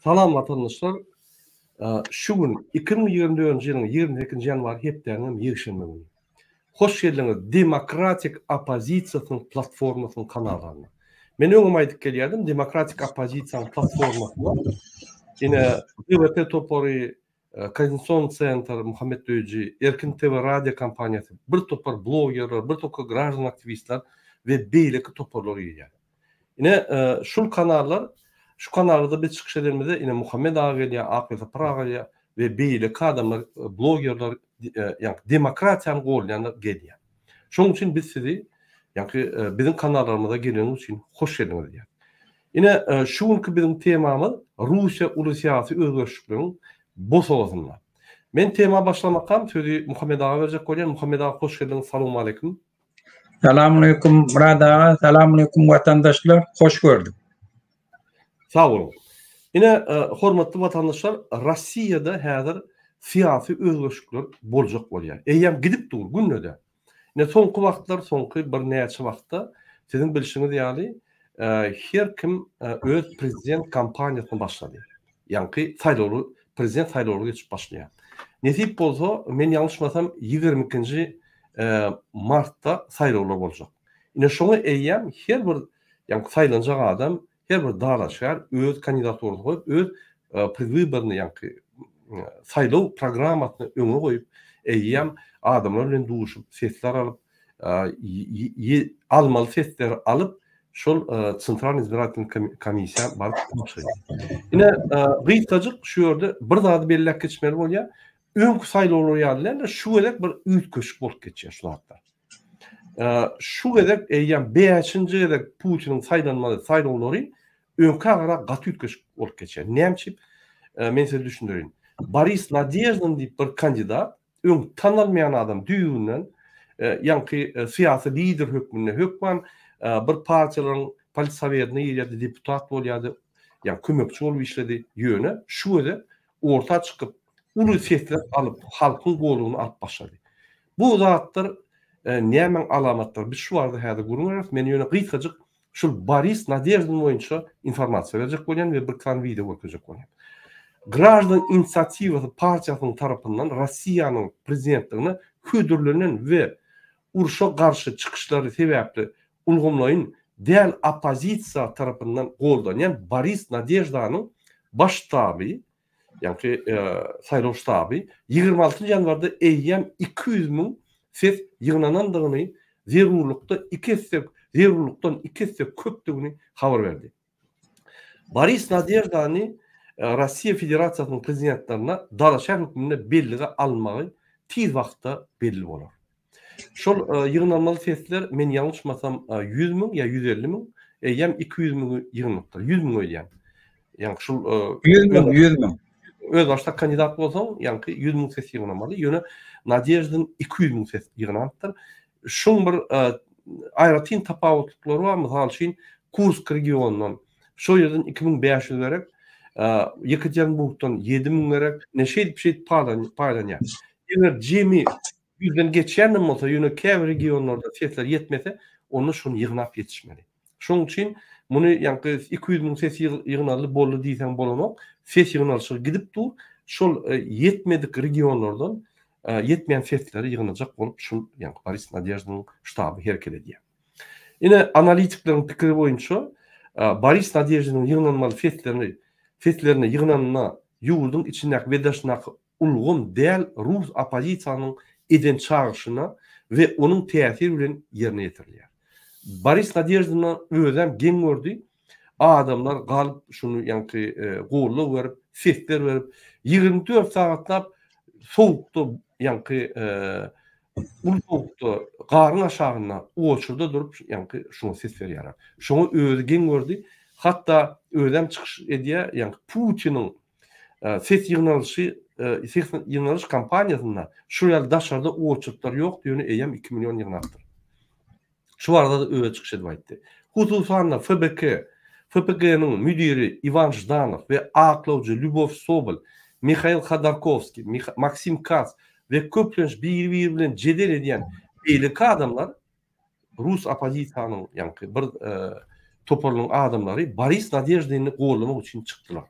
Salam vatandaşlar. Şu gün 2024 yılın 22 yanvar hepderinin yığışınlığı. Hoş geldiniz Demokratik Opozisiyasının platformasının kanallarına. Men öňüm aýdyp gelýärdim Demokratik Opozisiyasının platformasına. Yine DVP Topori, Konstitusiyon Center, Muhammed Döji, Erkin TV radyo kampaniyası, bir topar bloggerler, bir topar građan aktivistler ve beýleki toparlar ýa. Yine şu kanallarda biz çıkış ederimizde yine Muhammed Ağagelya, Akbeta Prağalya ve beýleki adamlar, bloggerler, yani demokratiyanı gollayanlar gelýär. Şoň üçin biz sizi bizim kanallarımıza gelýäňiz üçin hoş geldiniz diýär. Yine şu günkü bizim temamız Rusiya uly syýasy özgörüşlüğiniň bosowasynda. Men tema başlamakam sözü Muhammed Ağa berjek bolýan. Muhammed Ağa hoş geldiniz. Salamu aleykum. Selamun aleyküm Murad Ağa, selamun aleyküm vatandaşlar, hoş gördük. Sağ olun. Yine hormatly vatandaşlar, Rossiýada häzir syýasy özgörüşler boljak bolýar. Eýem gidip dur günnede. Yine soňky wagtlar, soňky bir näçe wagtda sizin bilişiňiz ýaly her kim öz prezident kampaniýasyny başlady. Ýani saýlawly prezident saýlawly geçip başlaýar. Nesip bolsa, men ýalňyşmasam 22-nji martda saýlawlar boljak. Ine şoňa eýem her bir saýlanjak adam, her bir dalaşar öz kandidaturyny goýup, öz predwyborny saýlaw programasyny öňe goýup, eýem adamlar bilen duşup, sesler alıp, almaly sesler alıp, şol Sentral İzbiratyn Komissiýa baryp başlaýar. Ine gysgaçyk şu ýerde bir zady belläp geçmeli bolýar. Öňkü saýlawlar ýalylar şu gedek bir üýtköşük bolup geçýär şulardan. Şu gedek eýem 5-nji gedek Putiniň saýlanmaly saýlawlary öňkä gara gaty üýtköşük bolup geçýär. Näçip men size düşündireyim. Boris Nadezhdin diýip bir kandidat öň tanalmayan adam düýünden syýasy lider hökmüne hökman bir partiýalaryň politsowetine ýa-da deputat bolýardy, kömekçi bolup işledi ýöne şu gedek orta çykyp uly sesler alıp halkyň golugyny alyp başlady. Bu zatlar näme alamatlar? Biz şu arada häzir gurulýar. Men ýöne gysgaçyk şu Boris Nadezhdin boýunça informasiýa berjek bolýan we bir kan video görkezek bolýan. Građan inisiýatywasy partiýasynyň tarapyndan Rossiýanyň prezidentligine hödürlenen we uruşa garşy çykyşlary sebäpli ulgamlaryň däl opozisiýa tarapyndan goldanýan Boris Nadezhdanyň baş taby, saýlaw ştaby 26 ýanwarda eýem 200 000 ses ýygnanandygyny zerurlukdan 2 hesse köpdigini habar berdi. Boris Nadezhdany Rossiya Federasiýasynyň prezidentlerine dalaşar hökmüne bellige almagy tiz wagtda belli bolar. Şol ýygnanmaly sesler men ýalňyşmasam 100 000 ýa 150 000, eýem 200 000 ýygnapdyr. 100 000 öýdýän. Ýani şol 100 000. Öz başda kandidat bolsaň, 100 000 ses ýygnanmaly. Ýöne Nadezhdin 200 000 ses ýygnapdyr. Şoň bir aýratyn tapawutluklar bar. Mysal üçin Kursk regionundan şo ýerden 2500 berek, Yekaterinburgdan 7000 berek, neşe paýlanýar. Ýöne jemi 100den geçýän bolsa, ýöne käbir regionlarda sesler ýetmese, onu şonu ýygnap ýetişmeli. Şoň üçin muny 200 000 ses ýygnaly boldy diýsen bolanok, ses ýygnalyşy gidip dur, şol ýetmedik regionlardan yetmeyen sesleri yığınacak olup şu Boris Nadezhdin'in ştabı hereket ediyor. Yine analitiklerin fikri boyunca Boris Nadezhdin'in yığınanmalı seslerini yığınanına yurdun içindeki vedaşınaki ulgun değerli Rus opozisiyanın eden çağrışına ve onun tesiri bilen yerine getiriliyor. Boris Nadezhdin'e özlem gen gördü. Adamlar galıp şunu goğullu verip, sesler verip 24 saatlap soğukta ulukda garyn aşağına oçurda durup şunu ses berýär. Şoňa özü gen gördü. Hatta ödem çykyş edýär, Putiniň ses ýygnalýyş kampaniýasynda şu ýaly daşarda oçurtlar ýok diýeni eýem 2 milyon ýygnapdyr. Şu arada da öwe çykyş edip aýtdy. Hususan FPG-niň müdiri Ivan Jdanov we aklawjy Lyubov Sobol, Mikhail Khodorkovskiy, Maksim Kats ve köplenç bir-biri bilen jedel edýän beýleki adamlar Rus opozisiýanyň bir toparlanan adamları Boris Nadezhdin'i gollamak için çıktılar.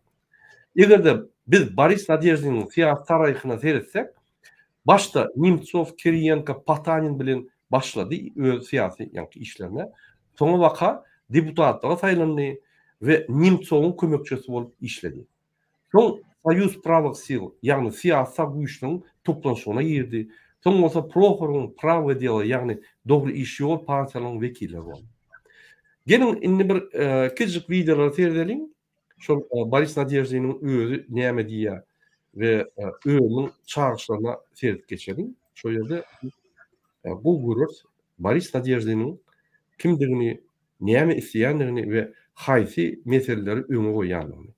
Egerde biz Boris Nadezhdin'in siyasi taraýhyna seyretsek, başta Nemtsov, Kiriyenko, Patanin bilen başladı öz siyasi ýa-ni işlerine. Soňa waka deputatlyga saýlandy we Nemtsow'un kömekçisi bolup işledi. Soň Soyuz Pravых Сил, ýagny siyasi güýçlüň toplanşygyna girdi. Soň bolsa Prokhorow'un Praво дело, ýagny dogry iş ýol partiýalynyň wekili boldy. Gelin indi bir kiçik videolar seyredelim. Şol Boris Nadezhdin'in özü näme diýär we özüniň çağrışlaryna seyredip geçelim. Şo ýerde bu görürs Boris Nadezhdin'in kimdigini, näme isleýändigini we haýsy meseleleri öňe goýanlygyny.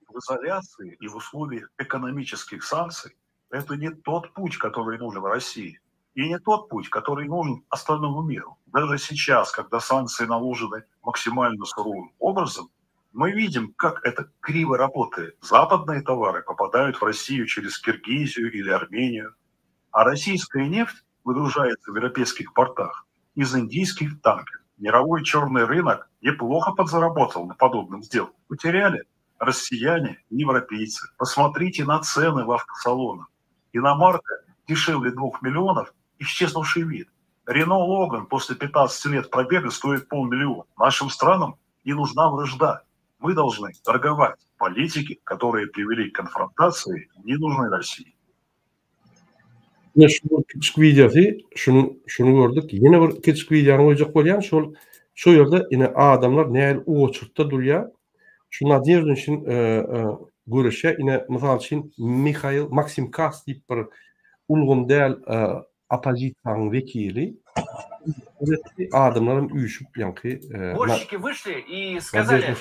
В изоляции и в условиях экономических санкций это не тот путь, который нужен России, и не тот путь, который нужен остальному миру. Даже сейчас, когда санкции наложены максимально суровым образом, мы видим, как это криво работает. Западные товары попадают в Россию через Киргизию или Армению, а российская нефть выгружается в европейских портах из индийских танкеров. Мировой черный рынок неплохо подзаработал на подобных сделках. Потеряли россияне, европейцы. Посмотрите на цены в автосалонах. Иномарка дешевле 2 миллионов, исчезнувший вид. Рено Логан после 15 лет пробега стоит 500 000. Нашим странам не нужна вражда. Мы должны торговать. Политики, которые привели к конфронтации, не нужны России. Şu küçük videosu, şunu gördük. Yine bir küçük videonu oýjak bolýan, şu ýerde ine adamlar näil oçurtda durýar. Şu Nadezhdin için görüşe ine mysal için Maksim Kas diýip bir ulgun däl opozisiýanyň wekili adamlaryň üýüşüp ýanky Борщики вышли и сказали: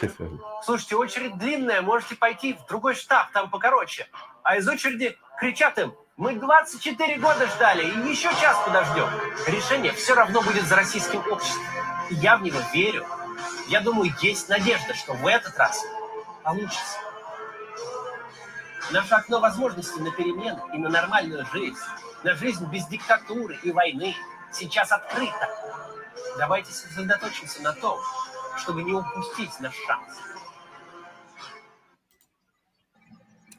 слушайте, очередь длинная, можете пойти в другой штаб, там покороче. А из очереди кричат им: мы 24 года ждали и еще час подождем. Решение все равно будет за российским обществом. И я в него верю. Я думаю, есть надежда, что в этот раз получится. Наше окно возможностей на перемены и на нормальную жизнь, на жизнь без диктатуры и войны сейчас открыто. Давайте сосредоточимся на том, чтобы не упустить наш шанс.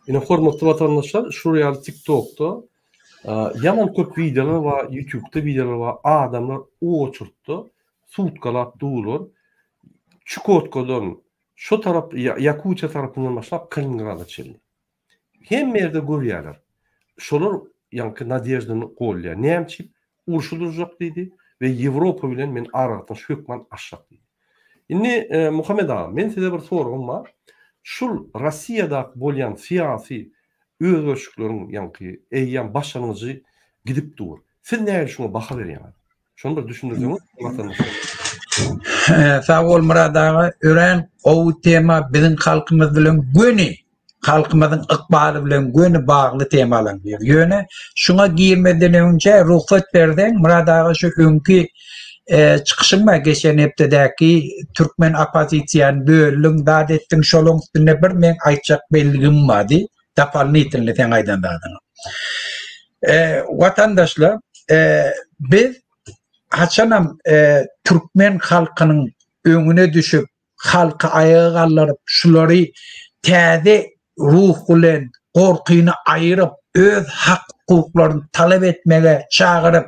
Yine hormatly vatandaşlar, şuraya TikTok'ta yaman köp videolar var, YouTube'da videolar var. Adamlar oçurtdu, sutkalar dulur. Çukotkodan şu taraf Yakutia tarafından başlap Kaliningrad'a çeldi. Hem yerde görýärler. Şolar ýanky Nadezhdini golýar. Näçip urşulurjak diýdi we Ýewropa bilen men aradan şökman aşak diýdi. Indi Muhammed ağa, men size bir sorgum var. Şul Rossiýada bolýan siýasy özgörçlükleriň ýanky eýýän başlanýjy gidip dur. Siz näme şuna baha berýär? Şonu bir düşündirseňiz, vatandaşlar. Sağ ol Murad ağa. Ören o tema bizim halkymyz bilen göni, halkymyzyň ykbaly bilen göni bagly temalar bir. Ýöne şuna girmeden önce ruhsat berden Murad ağa şu öňki çıkışıma geçen heptedeki Türkmen opozisiýany bölüň dadetdiň şoluň üstüne bir men aýtjak belligim bardy. Tapalny ýetirle sen aýdan dadyň. Vatandaşlar, biz haçanam Türkmen halkynyň öňüne düşüp halky ayağa gallyryp şulary täze ruh bilen gorkyny aýyryp öz hak hukuklaryny talep etmege çagyryp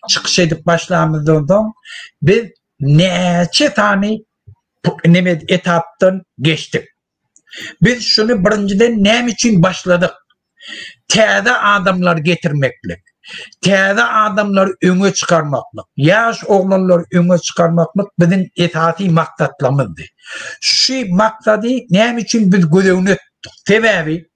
çıkış edip başlamazdan soň biz näçe tany etapdan geçdik. Biz şunu birinciden näme üçin başladyk? Täze adamlar getirmeklik. Täze adamlar öňe çykarmaklyk. Ýaş oglanlar öňe çykarmaklyk bizim esasy maksatlarymyzdy. Şu maksady näme üçin biz gözegine tutdyk? Sebebi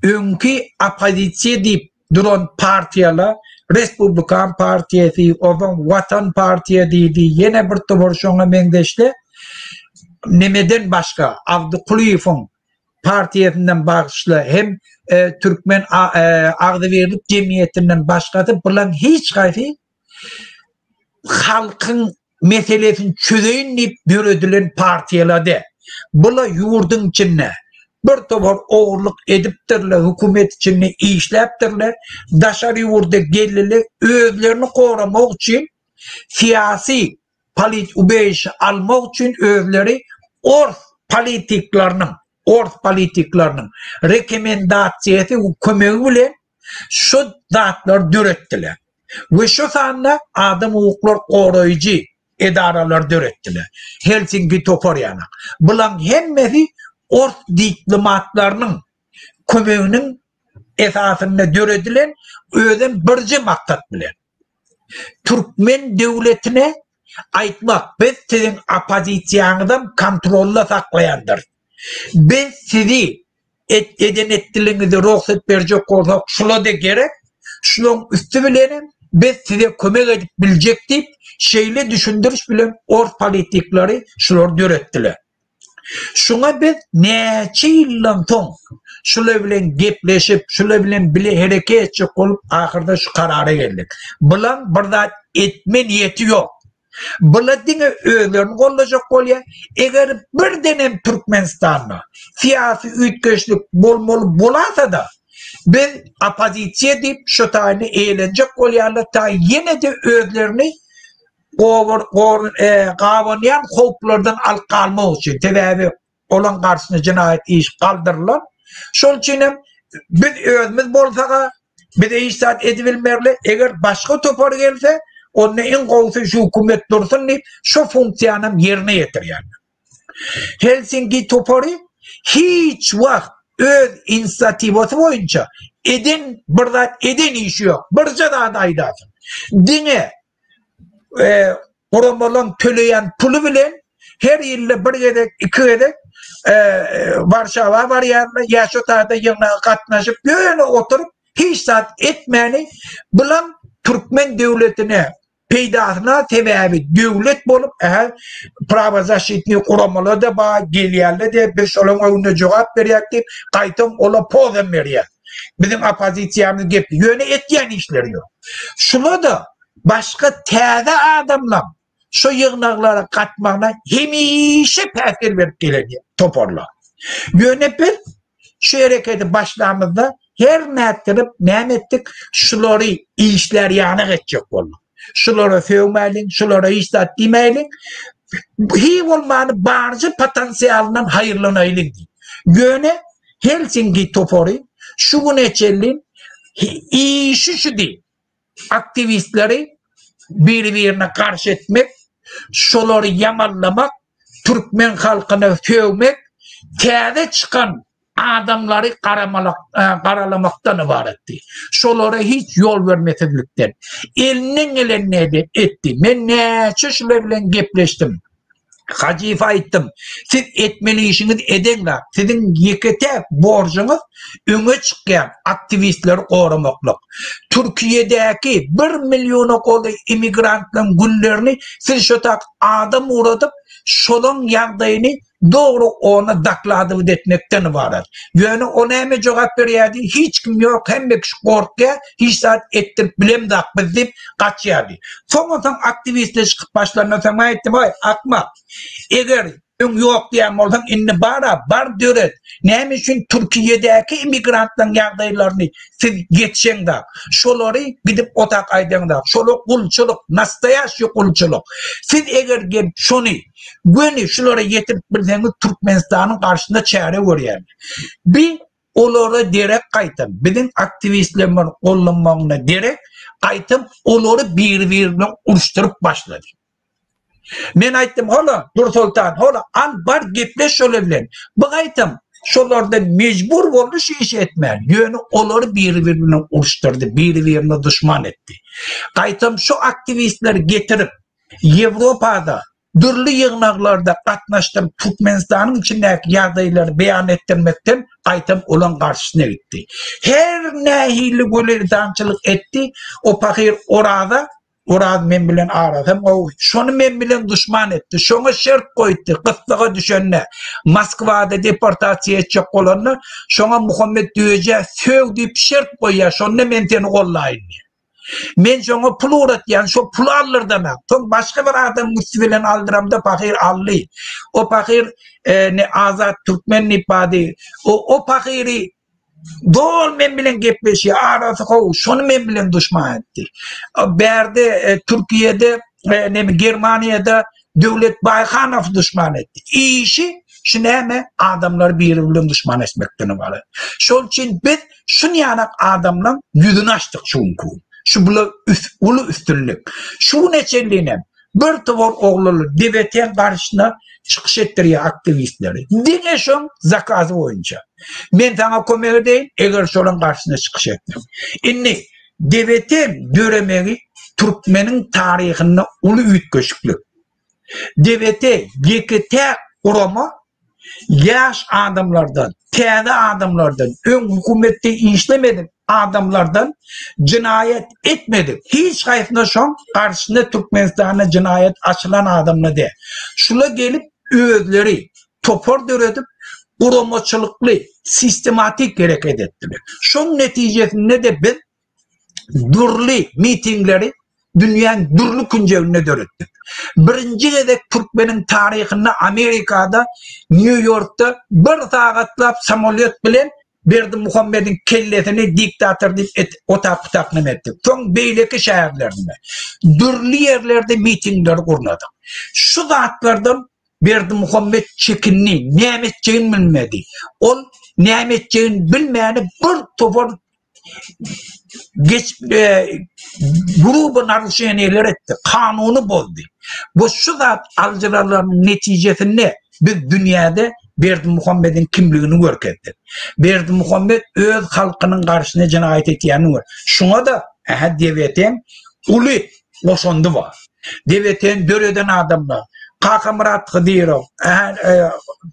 öňki opozisiýa diýip duran partiýalar, Respublikan Partiýasy, odan Watan Partiýa diýdi, ýene bir topar şoňa meňdeşle nemeden başga Abdukuliýewiň partiýasyndan bagışly hem Türkmen Agdyberlik Jemgyýetinden başgasy bilen hiç gaýsy halkyň meselesini çözeýin diýip böredilen partiýalarda. Bula ýurdun içinde bir topar oğurluk ediptirler, hükümet içinde işleptirler, daşarı yurda gelirler, özlerini korumak için, siyasi ubeyişi almak için özleri orth politiklerinin rekomendasyeti ve kömegi bilen şu zatlar dörettiler. Ve şu sanda adam hukuklar koruyucu idaralar dörettiler. Helsinki Toporyana. Bulan hemmesi orth diplomatlarının kömeginin esasında döredilen öden birce maksat bilen. Türkmen devletine aytmak, biz sizin opozisiyanızdan kontrolle saklayandır. Biz sizi eden ettiğinizi ruhsat verecek olsak şuna da gerek, şunun üstü bilenim, biz size kömek edip bilecek deyip şeyle düşündürüş bilen orth politikleri şunları dörettiler. Şuna biz neçe yıldan son şöyle bilen gepleşip, şöyle bilen bile hareket edecek olup ahırda şu karara geldik. Bulan burada etme niyeti yok. Buladine öğlerini olacak oluyor. Eğer bir dönem Türkmenistan'da siyasi ütkeşlik bol bulasa da biz opozisiye deyip şu tane eğlenecek oluyorlar. Ta yine de öğlerini kavanayan hoplardan alkalmak için tedavi olan karşısına cinayet iş kaldırırlar. Şol için biz özümüz bolsa bir de iştahat edibilmerle eğer başka topar gelse onun en kovsu şu hükümet dursun deyip şu fonksiyonum yerine getir yani. Helsinki toparı hiç vakt öz inisiyativası boyunca eden işi yok. Birce daha daydasın. Dine kuramalan töleyen pulu bilen her yılda bir gedek, iki gedek Varşava var yani Yaşotar'da yanına katlaşıp böyle oturup hiç saat etmeyeni bulan Türkmen devletine peydasına sebebi devlet bolup prava zaşitini kuramalı da bağ geliyerli de biz olan oyunda cevap veriyorduk kaytım ola pozem veriyor. Bizim opozisiyamız gibi yöne etken işleri yok. Şunu da başka teze adamla şu yığınaklara katmakla hemişe pesir verip geleniyor toparla. Yönetmen şu hareketi başlamızda her ne ettik şuları işler yanık edecek oldu. Şulara sevmeyin, şulara iştahat demeyin. Hiç olmanı bazı potansiyelinden hayırlanayın. Yöne Helsinki toparı şu neçelin işi şu değil. Aktivistleri birbirine karşı etmek, şuları yamallamak, Türkmen halkını sevmek, tede çıkan adamları karalamaktan ibaretti. Şolara hiç yol vermesizlikten. Elinin ne etti. Ben neçe şöyle gepleştim. Hacife ettim. Siz etmeli işiniz edenler. Sizin yekete borcunuz öne çıkan aktivistleri korumaklık. Türkiye'deki 1 milyona kolu imigrantların günlerini siz şu tak adam uğradıp şolun yağdayını doğru ona dakladı etmekten ibaret. Yani ona hemen cevap veriyordu. Hiç kim yok hem de korkuya hiç saat ettirip bilem de akbedip kaçıyordu. Sonradan aktivistler çıkıp başlarına tema ettim. Akma. Eğer yok diyen olsan inni bar döret. Ne için Türkiye'deki imigrantların yağdaylarını siz geçsen de şoları gidip otak aydın da şolu kulçuluk, nastayaşı kulçuluk. Siz eğer gelip şunu güveni şulara getirip bilseniz Türkmenistan'ın karşısında çare var yani. Bir onlara direkt kaytım. Bizim aktivistlerin kullanmağına direkt kaytım onları birbirine uçturup başladı. Ben aytdım hala Dur Sultan hala an bar gepleş şöyle bilen. Bakaytım şolarda mecbur oldu iş etmeyen. Yönü onları birbirine uçturdu, birbirine düşman etti. Kaytım şu aktivistleri getirip Avrupa'da türlü yığınaklarda katlaştım Türkmenistan'ın içindeki yardayları beyan ettirmekten kaytım olan karşısına gitti. Her nehirli göleridançılık etti. O fakir orada men bilen aradım. Şunu men bilen düşman etti. Şuna şart koydu. Kıssağa düşenler. Moskva'da deportasiya edecek olanlar. Şuna Muhammed Düğece söv deyip şart koyuyor. Şunu men seni kollayın. Men şoňa pul uğratýan, şo pul alır demek. Soň başga bir adam müstibilen aldyramda pakir ally. O pakir ne Azat Türkmen ipadi. O pakiri dol men bilen gepleşi arasy gow, şonu men bilen düşman etdi. Berde Türkiýede Germaniýada Döwlet Baýhanow düşman etdi. İşi şunäme adamlar biri bilen düşman etmekden bar. Şol üçin biz şunu ýanak adamlaryň ýüzüni açdyk şunku. Şu bula ulu üstünlük. Şu neçelliğine bir tavır oğlulu devletin karşısına çıkış ettirýär aktivistleri. Dine şoň zakazı boýunça. Men sana kömek edeyim, eger şoň karşısına çıkış etdim. Inni devletin döremegi Türkmenin tarihinde ulu ütköşüklük. Devlete gekete urama yaş adamlardan, täze adamlardan, ön hükümette işlemedim adamlardan cinayet etmedik. Hiç hayatında şoň karşısında Türkmenistan'a cinayet açılan adamla de. Şula gelip özleri topor döredip uramaçılıklı, sistematik hareket ettiler. Şoň netijesinde de biz durly mitingleri dünyanın durly künjegine döretdik. Birinci gedek Türkmenin tarihinde Amerika'da, New York'ta bir sagatlap samolyot bilen Berdi Muhammed'in kellesini diktatör deyip otak ettik. Soň beýleki şäherlerinde, durly ýerlerde mitingler gurnadyk. Şu zatlardan Berdi Muhammed çekinni, nämetjegin bilmedi. Ol nämetjegin bilmäni bir topar grubu narşeneler etti, kanunu bozdu. Bu şu zat aljylarlaryň netijesinde biz dünýäde Berdi Muhammed'in kimligini görkezdik. Berdi Muhammed öz halkynyň karşısına cinayet etýäni var. Şuňa da devletin uly goşandy var. Devletin döreden adamlar, Kaka Murat Gıdyrov,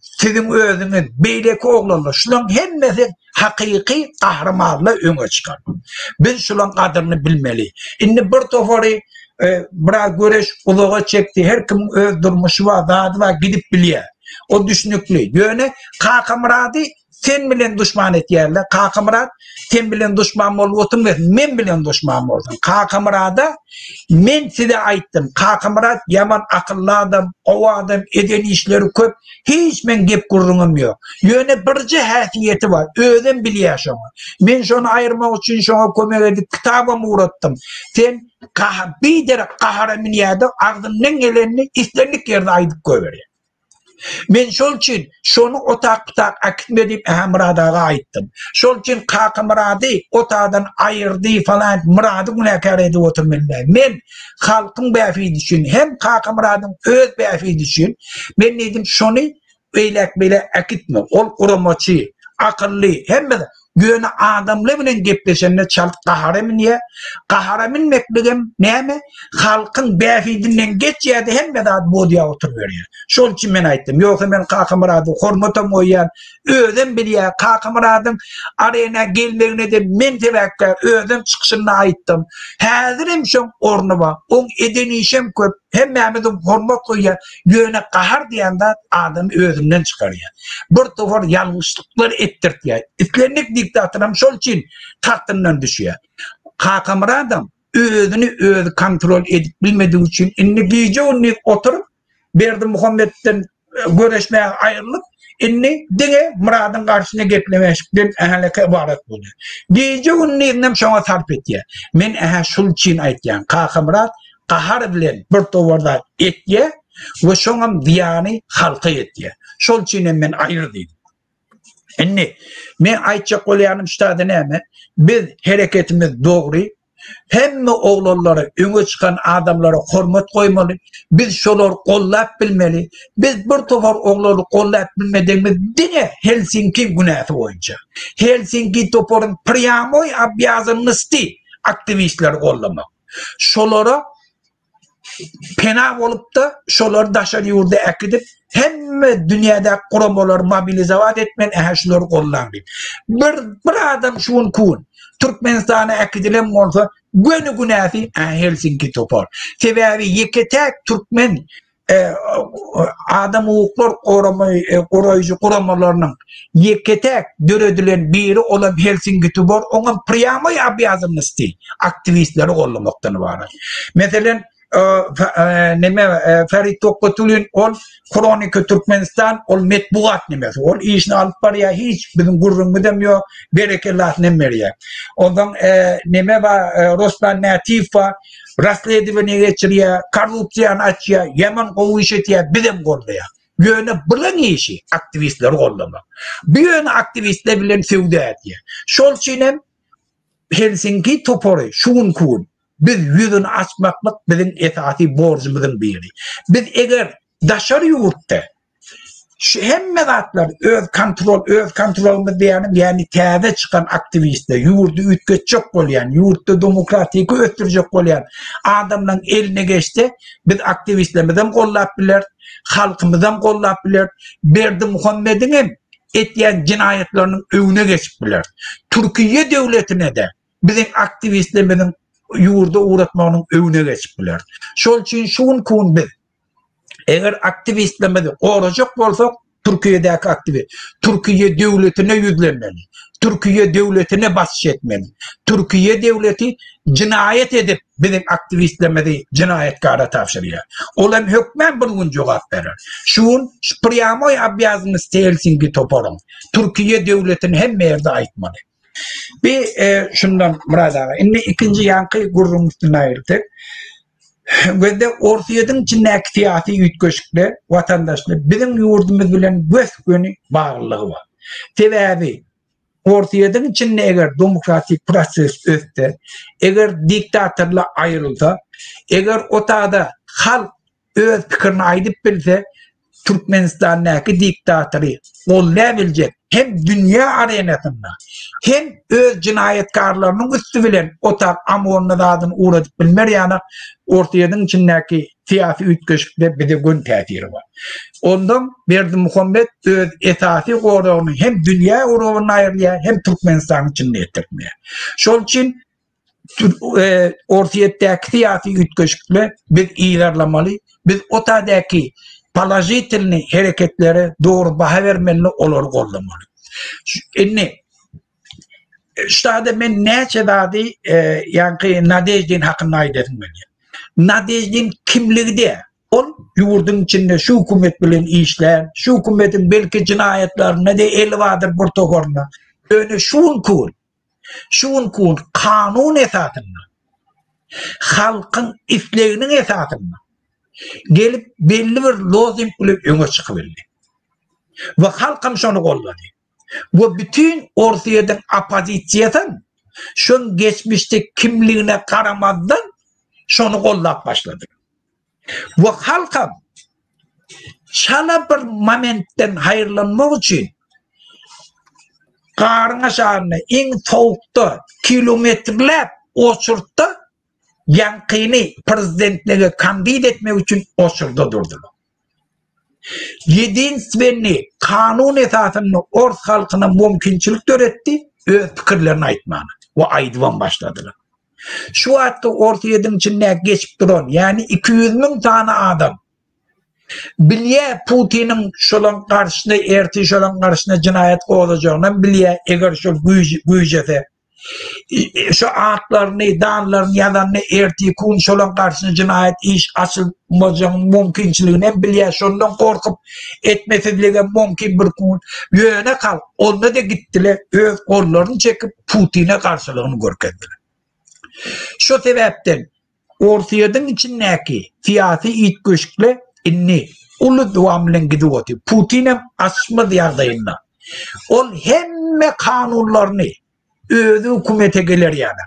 sizin özüňiz, beýleki oglanlar, şularyň hemmesi hakyky kahramanla öňe çykar. Biz şularyň kadryny bilmeli. Indi bir tofary biraz göreş ulaga çekdi. Her kim öz durmuşy var, zady var, gidip bilýär. O düşünükli. Ýöne Kaka Murat'y sen bilen düşman etýärler. Kaka Murat sen bilen düşman bolup oturma, men bilen düşman boldum. Kaka Murat'a men size aýtdym. Kaka Murat yaman akylly adam, owa adam, eden işleri köp. Hiç men gep gurrunum ýok. Ýöne birji häsiýeti var. Özüm bilýär şoňa. Men şonu aýyrmak üçin şoňa kömek edip kitaba uğratdym. Sen bir derek kahraman ýa-da agdymdan gelenini islendik ýerde aýdyp goýberýär. Men şol üçin şonu otak akitmedip Murat'a aýtdym. Şol üçin Kaka Murat'y otagdan aýyrdy falan Murat'y günäkär edip oturmaly. Men halkyň bäfidi üçin hem Kaka Murat'yň öz bäfidi üçin men dedim şonu beýlek akitme. Ol uramaçy, akylly hemme Göne adamla bilen gepleşende çalt kahramanýa. Kahraman mekligim näme? Halkyň bäfidinden geçýärdi hemme zat bodya oturýar. Şol üçin men aýtdym. Ýok men Kaka Murat'y hormatam goýýan, özüm bilýär. Kaka Murat'yň arena gelmegine de men tewekkül özüm çykyşyny aýtdym. Häzirim şoň orny bar. Oň eden işem köp. Hemmämiz hormat goýýar. Göne kahar diýende adam özünden çykarýar. Bir tofar ýalňyşlyklar etdirýär. İslendik diktatörüm şol için tahtından düşüyor. Kaka Murat'ım özünü öz kontrol edip bilmediği için inni gece onu oturup Berdi Muhammed'den görüşmeye ayrılıp inni dine Murat'ın karşısına geplemeşikten eheleke ibaret buldu. Gece onu innem şona sarf ettiye. Men şol için aytýan Kaka Murat kahar bilen bir towarda etýe ve şoňam diýany halka etýe. Şol için men aýyrdy. Inni men aýtjak bolýanym ştada näme? Biz hereketimiz dogry. Hemme oglanlary, öňe çykan adamlara hormat goýmaly. Biz şolar gollap bilmeli. Biz bir tofar oglany gollap bilmediğimiz dine Helsinki günäsi boýunça. Helsinki toporun pryamoy обязанности aktivistler gollamak. Şolara pena bolup da şolar daşar ýurda akidip hemme dünýäde guramalar mobilizat etmen şolary gollandy. Bir adam şuň kun Türkmenistana akidilen bolsa göni günäsi Helsinki topar. Sebäbi ýeketek Türkmen adam hukuklar koruyucu kuramalarının yeketek döredilen biri olan Helsinki Tubor onun priyamoy abiyazımlısı aktivistleri kollamaktan var. Mesela Ferit Tokatulin ol Kronika Türkmenistan ol metbuat nemesi ol işini alıp baraya hiç bizim gurrun demiyor berekelah nemeriye. Ondan neme var Roslan Natifa Rasledi ve geçiriyor korrupsiyan açıyor Yemen kovuşetiyor bizim kollaya. Yöne bulan işi aktivistleri kollamak. Bir yöne aktivistler bilen sevdi ediyor. Şol çinem Helsinki Topori şun kun. Biz yüzünü açmaklık bizim esasi borcumuzun biri. Biz eğer dışarı yurtta hem medatlar öz kontrolümüz diyelim yani teyze çıkan aktivistler yurdu ütkötecek olayan, yurtta demokratik öttürecek olayan adamların eline geçti. Biz aktivistlerimizden kollap bilir, halkımızdan kollap bilir. Berdi Muhammed'in hem etyen cinayetlerinin önüne geçip bilir. Türkiye devletine de bizim aktivistlerimizin yurda uğratmanın önüne geçip bilir. Şol için şun kun biz eğer aktivistlemede koruyacak olsak Türkiye'deki aktivist, Türkiye devletine yüzlenmeli. Türkiye devletine baskı etmeli. Türkiye devleti cinayet edip bizim aktivistlemede cinayetkara tavşırıyor. Olan hükmen bunun cevap verir. Şun priyamoy abiyazımız Helsinki Toporun. Türkiye devletine hem yerde aitmalı. Bir şundan Murat Ağa, ikinci yankı gurrumuzdan ayırdık. Ve de ortayadan içindeki siyasi ütköşükle vatandaşlar bizim yurdumuz bilen göz günü bağlılığı var. Sebebi ortayadan içinde eğer demokratik proses ötte, eğer diktatörle ayrılsa, eğer otada halk öz fikrini aydıp bilse, Türkmenistan'daki diktatörü kollayabilecek hem dünya arenasında hem öz cinayetkarlarının üstü bilen otak amoruna adını uğradıp bilmer yani ortayadan içindeki siyasi ütköşükte bir de gün tesiri var. Ondan Berdi Muhammed öz esasi korduğunu hem dünya uğruna ayırıyor hem Türkmenistan içinde ettirmeye. Şol için ortayaddaki siyasi ütköşükle biz ilerlemeli, biz otadaki palajitilni hareketleri doğru baha vermeli olur kollamalı. Şimdi işte ben neçe dadi yani Nadejdin hakkında aydedim ben. Nadejdin kimliği de ol yurdun içinde şu hükümet bilen işler, şu hükümetin belki cinayetlerine de el vardır protokolüne. Öyle şun kun kanun esasında, halkın isleğinin esasında gelip belli bir lozim bulup öne çıkıverdi. Ve halkım şunu kolladı. Ve bütün ortayadan apozisiyatın şun geçmişte kimliğine karamadan şunu kollap başladı. Ve halkım şana bir momentten hayırlanmak için karın aşağına en soğukta kilometreler osurtta yankını prezidentliğe kandidat etmek için osurda durdular. Yediğin svenni kanun esasını orta halkına mümkünçülük öğretti, öz fikirlerini aytmanı ve aydıvan başladılar. Şu hatta ortayadan içinde geçip duran yani 200.000 tane adam bilye Putin'in şolan karşısında erti şolan karşısında cinayet olacağından bilye eğer şu güycese şu ağıtlarını, dağlarını, yalanını erti kun şolan karşısında cinayet iş açılmayacağın mümkünçülüğüne bilye şundan korkup etmesi bile mümkün bir kun yöne kal. Onda da gittiler öz kollarını çekip Putin'e karşılığını görkediler. Şu sebepten ortayadan içindeki siyasi itköşükle inni ulu devamlı gidiyordu. Putin'in asma diyardayında. On hemme kanunlarını özü hükümete gelir yani.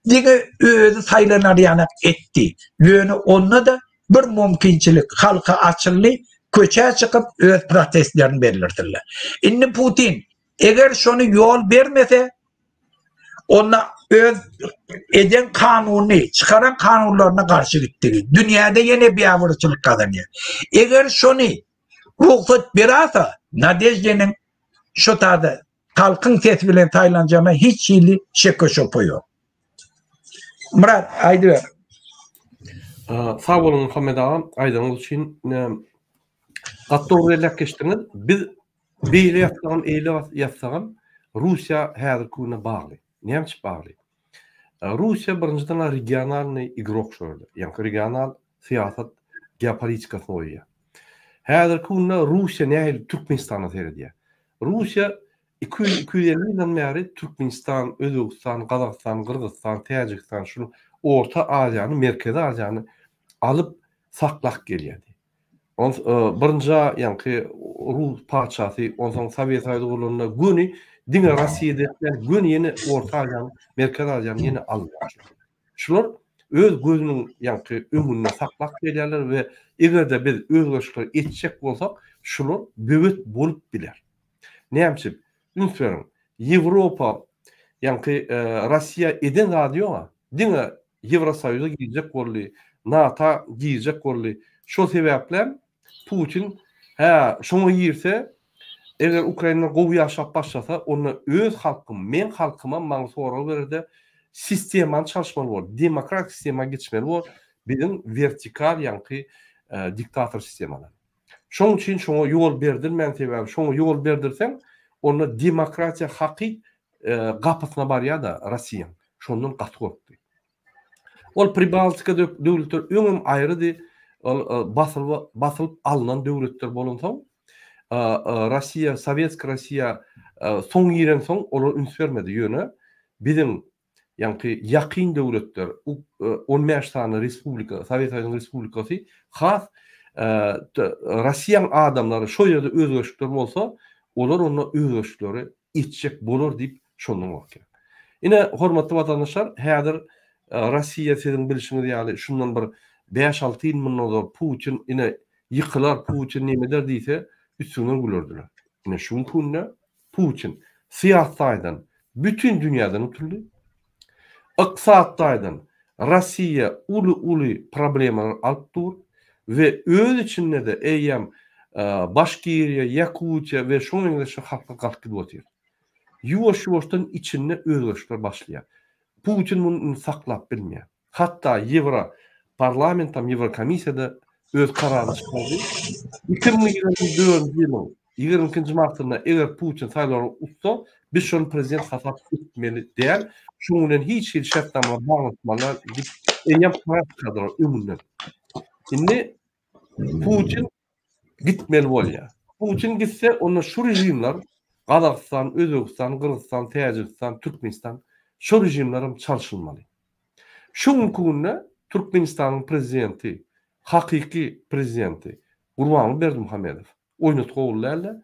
Diye özü sayılanar yani etti. Yönü onunla da bir mümkünçülük halka açıldı. Köçe çıkıp öz protestlerini belirtirler. İnni Putin eğer şunu yol vermese onunla öz eden kanunu, çıkaran kanunlarına karşı gitti. Dünyada yine bir avırçılık kazanıyor. Eğer şunu ruhsat birasa Nadejdin'in şu tarzda halkın sesi bilen saylanacağına hiç şeyli şeko şopu yok. Murat, haydi ver. Sağ olun Muhammed ağam, aydınız için gattoğrelek geçtiniz. Biz beýle ýatsaňam, eýle ýatsaňam Russiýa häzir güne bagly. Näme bagly? Russiýa birinjiden regionalny igrok şöyle. Ýani regional siýasat geopolitikasyny oýýar. Häzir güne Russiýa nähili Türkmenistana seredýär. Russiýa 250 ýyldan bäri Türkmenistan, Özbegistan, Gazakystan, Kyrgyzstan, Täjikistan şu Orta Aziýany, Merkezi Aziýany alıp saklak gelýärdi. Birinji ýani Rus paçasy, ondan Sovet Soýudyna güni diňe Rossiýada güni ýene Orta Aziýany, Merkezi Aziýany ýene alýar. Şular öz gözüniň ýani öňünde saklak gelýärler we egerde biz özgeçler etjek bolsak, şular böwet bolup biler. Näme? Ünsüň Ýewropa ýani Rossiýa eden radioga diňe Ýewrosoýuza girecek boldy, NATO girecek boldy. Şo sebäple Putin şoňa girse, eger Ukraina gowy ýaşap başlasa, onu öz halkym, men halkyma maň soral berdi, sistemany çalışmaly bol, demokratik sistema geçmeli bol, bizim vertikal ýani diktator sistemany. Şoň üçin şoňa ýol berdim, men sebäbi şoňa ýol berdirsem, onu demokratiýa haky gapysyna barýar da Rossiýa. Şondan gatgopdy. Ol Pribaltika döwletler öňüm aýrydy. Basılıp alınan döwletler bolansa, Rossiýa, Sowetski Rossiýa soň ýeren soň olar üns bermedi ýöne. Bizim ýani ýakyn döwletler, 15 tane respublika, Sowet Soýunyň respublikasy, has Rossiýa adamlary şo ýerde özgeçler bolsa, olar onu özgeçleri etjek bolar diýip şondan bakýar. Ine hormatly watandaşlar, häzir Rossiýa siziň bilişiňiz ýaly şundan bir 5-6 ýyl mundan Putin ine yıkılar, Putin näme der diýse üstünden gülerdiler. Ine şu günde Putin siýasatdan bütün dünýäden ötürli. Iqtisatdan Rossiýa uly problemalar alyp dur we öz içinde de eýem Başkiriýa, Yakutiýa we şoňa halka galkyp otyr. Ýuwaş-ýuwaşdan içinde özgeçler başlaýar. Putin bunu saklap bilmeýär. Hatda Ýewro parlamentam, Ýewrokomissiýada öz kararını çykardy. 2024 ýylyň 20-nji martynda eger Putin saýlary utsa, biz şonu prezident hasap etmeli däl. Şoňdan hiç şertnama baglanmalar dip eýem kadar ömürler. Indi Putin gitmeli bolýar. Putin gitse, onu şu rejimler Gazakystan, Özbegistan, Kyrgyzstan, Täjikistan, Türkmenistan şu rejimlerim çalışılmaly. Şu günde Türkmenistan'ın prezidenti, hakiki prezidenti Gurbanguly Berdimuhammedow oýnatgy ogullarla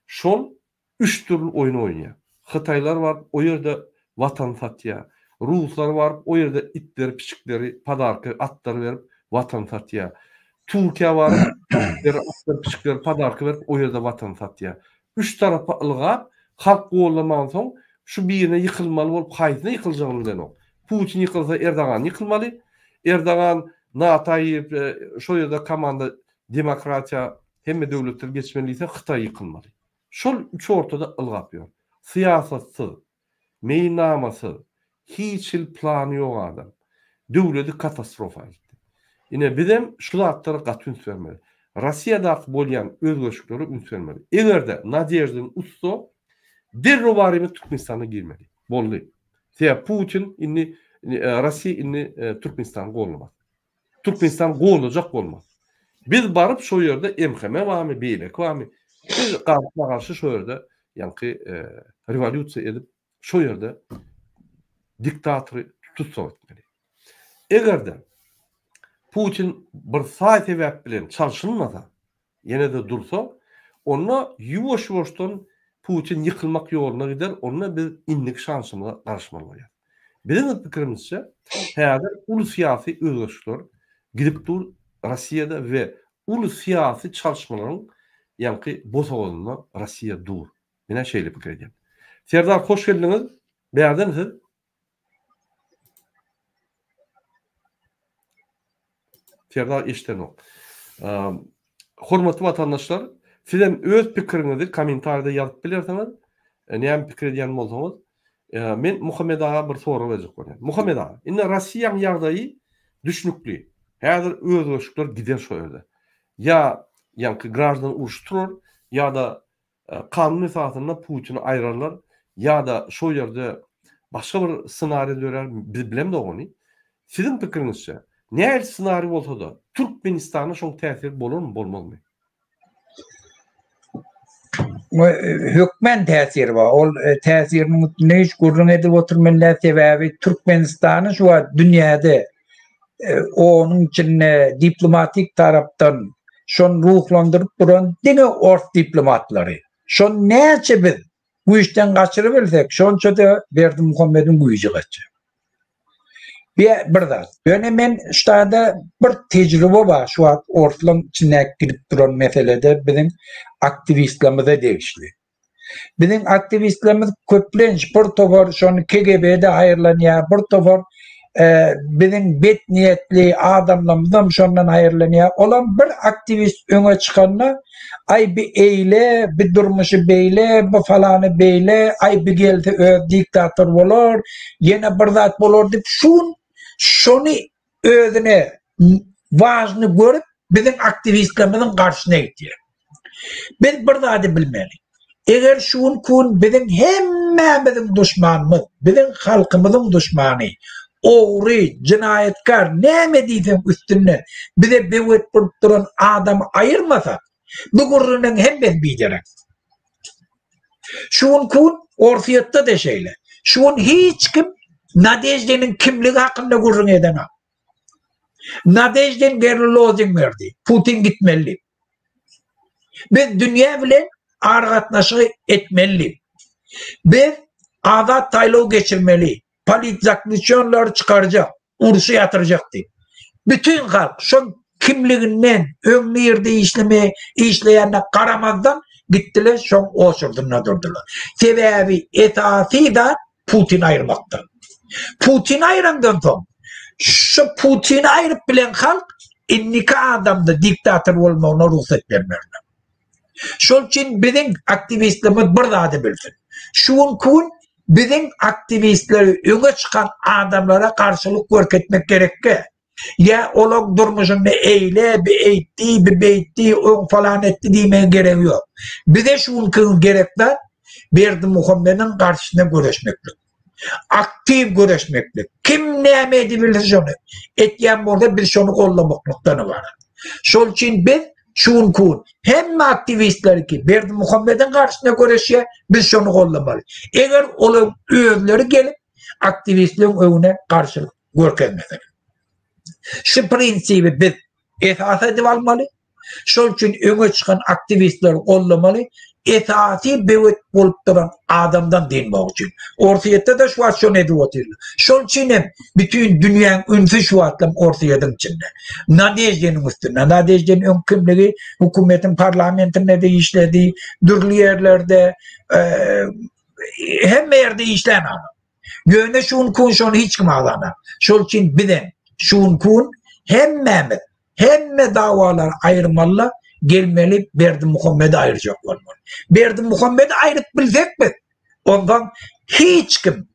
şol 3 türlü oyun oýnaýar. Hytaýlar var, o ýerde watan satýar. Ruslar var, o ýerde itleri, piçikleri, padarky, atlar berip watan satýar. Türkiýe var, itleri, atlar, piçikleri, padarky berip o ýerde watan satýar. 3 tarapy ylgap, halk gollamagan soň şu birine ýykylmaly bolup, haýsyna ýykyljagyny bilen. Putin ýykylsa Erdogan ýykylmaly. Erdogan NATO-ýy şo ýerde komanda demokratiýa hemme döwletler geçmeli ise Hytaý ýykylmaly. Şol üç ortada ylgap ýör. Siýasatçy, meýnamasy, hiç plany ýok adam. Döwleti katastrofa etdi. Ine bizem şu zatlary gatyn vermeli. Rossiýada bolýan özgeçleri üns vermeli. Egerde Nadejdaň utsa, derro barimy Türkmenistana girmeli. Boldy. Sebäp Putin inni Rossiýa inni Türkmenistan gollamaz. Türkmenistan gollajak bolmaz. Biz barıp şo ýerde MHM wamy, beýlek wamy. Biz gaýtma garşy şo ýerde ýani rewolýusiýa edip şo ýerde diktatory tutsak etmeli. Egerde Putin bir saýt sebäp bilen çalışılmasa, ýene de dursa, onda ýuwaş-ýuwaşdan Putin ýykylmak ýoluna gider, onda biz inlik şansymyza garşmaly bolýar. Bizim pikirimizçe, häzir uly siýasy özgeçler gidip dur Rossiýada we uly siýasy çalışmalaryň ýani bosagyna Rossiýa dur. Mene şeýle pikir edýän. Serdar, hoş geldiňiz. Bärdinsiz? Serdar eşdenok. Hormatly watandaşlar, sizem öz pikiriňizi kommentarda ýazyp bilersiňiz. Näme pikir edýän bolsaňyz, men Muhammed ağa bir soru berjek bolýan. Muhammed ağa, indi Rossiýanyň ýagdaýy düşnükli. Häzir özgörlükler gider şo ýerde. Ya ýa-ki gраждан uruşturur, ya da kanun esasında Putin'i aýrarlar, ya da şo ýerde başga bir senaryo dörer, biz bilem de onu. Sizin pikirinizçe, näçe senaryo bolsa da Türkmenistana şoň täsir bolarmy, bolmazmy? Hükmen täsiri bar. Ol täsirini näç gurrun edip oturmanlar sebäbi Türkmenistany şu dünýäde onun içinde diplomatik tarapdan şon ruhlandırıp duran dine orf diplomatlary. Şon näçe biz bu işten gaçyryp bilsek, şonça da Berdimuhammedin güýji gaçy. Bir da. Ýöne men ştada bir tejribe bar şu orflaryň içine girip duran meselede bizim aktivistlerimize degişli. Bizim aktivistlerimiz köplenç bir tovar şonu KGB'de aýrlanýar, bir tovar bizim bet niyetli adamlarımızdan şondan aýrlanýar. Olan bir aktivist öňe çykanda ay bir eyle, bir durmuşy beýle, bu falany beýle, ay bir gelse öz diktator bolar, ýene bir zat bolar dip şonu özüne wajny görüp bizim aktivistlerimizin garşyna gitýär. Biz bir zady bilmeli. Eger şuun kun bizim hemmemizin düşmanymyz, bizim halkymyzyň düşmany, ogry, cinayetkar, näme diýsem üstünde bize bewet bolup duran adam aýyrmasa, bu gurrunyň hemmesi biderek. Şuun kun orfiýatda da şeýle. Şuun hiç kim Nadejde'nin kimligi hakkında gurrun eden ha. Nadejde'nin gerlozing verdi. Putin gitmeli. Biz dünya bilen argatnaşy etmeli. Biz azat taýlaw geçirmeli. Politzaklýçyonlar çykarjak, uruşy ýatyrjakdy. Bütün halk şon kimliginden öňlü ýerde işleýänne garamazdan gitdiler, şon oşurdyna durdular. Sebäbi esasy da Putin aýyrmakda. Putin aýrandan soň şu Putin aýryp bilen halk inniki adamda diktator bolmagyna ruhsat bermerler. Şol üçin bizim aktivistlerimiz bir zady bilsin. Şuň kun bizim aktivistleri öňe çykan adamlara karşılık görketmek gerekki. Ya olak durmuşunda eyle, bir eýtdi, bir beýtdi, o falan etdi diýmeň gerek ýok. Bize şuň kun gerekler Berdimuhammedin karşısına göreşmeklik. Aktiv göreşmeklik. Kim näme edebilir şonu? Etýän bolsa bir şonu gollamaklyktany bar. Şol üçin biz şuň kun hemme aktivistler ki Berdimuhammedin karşısına göreşýär, biz şonu gollamaly. Eger olar özleri gelip aktivistlerin öňüne karşılık görkezmeseler. Şu prinsibi biz esas edip almaly. Şol üçin öňe çykan aktivistler gollamaly. Esasy bewet bolup duran adamdan dinmek üçin. Ortaýatda da şu şonu edip oturýar. Şol üçin bütün dünýäň ünsü şu atlam ortaýadyň içinde. Nadejde'nin üstünde, Nadejde'nin ön kimligi hukumetin parlamentinde de işledi, dürli yerlerde hemme yerde işleyen adam. Göğüne şuun kun şonu hiç kim alana. Şol üçin bilen şuun kun hemme davalar ayrılmalı, gelmeli Berdimuhammed'i ayrıcaklar. Berdimuhammed'i ayrıp bilsek mi? Ondan hiç kim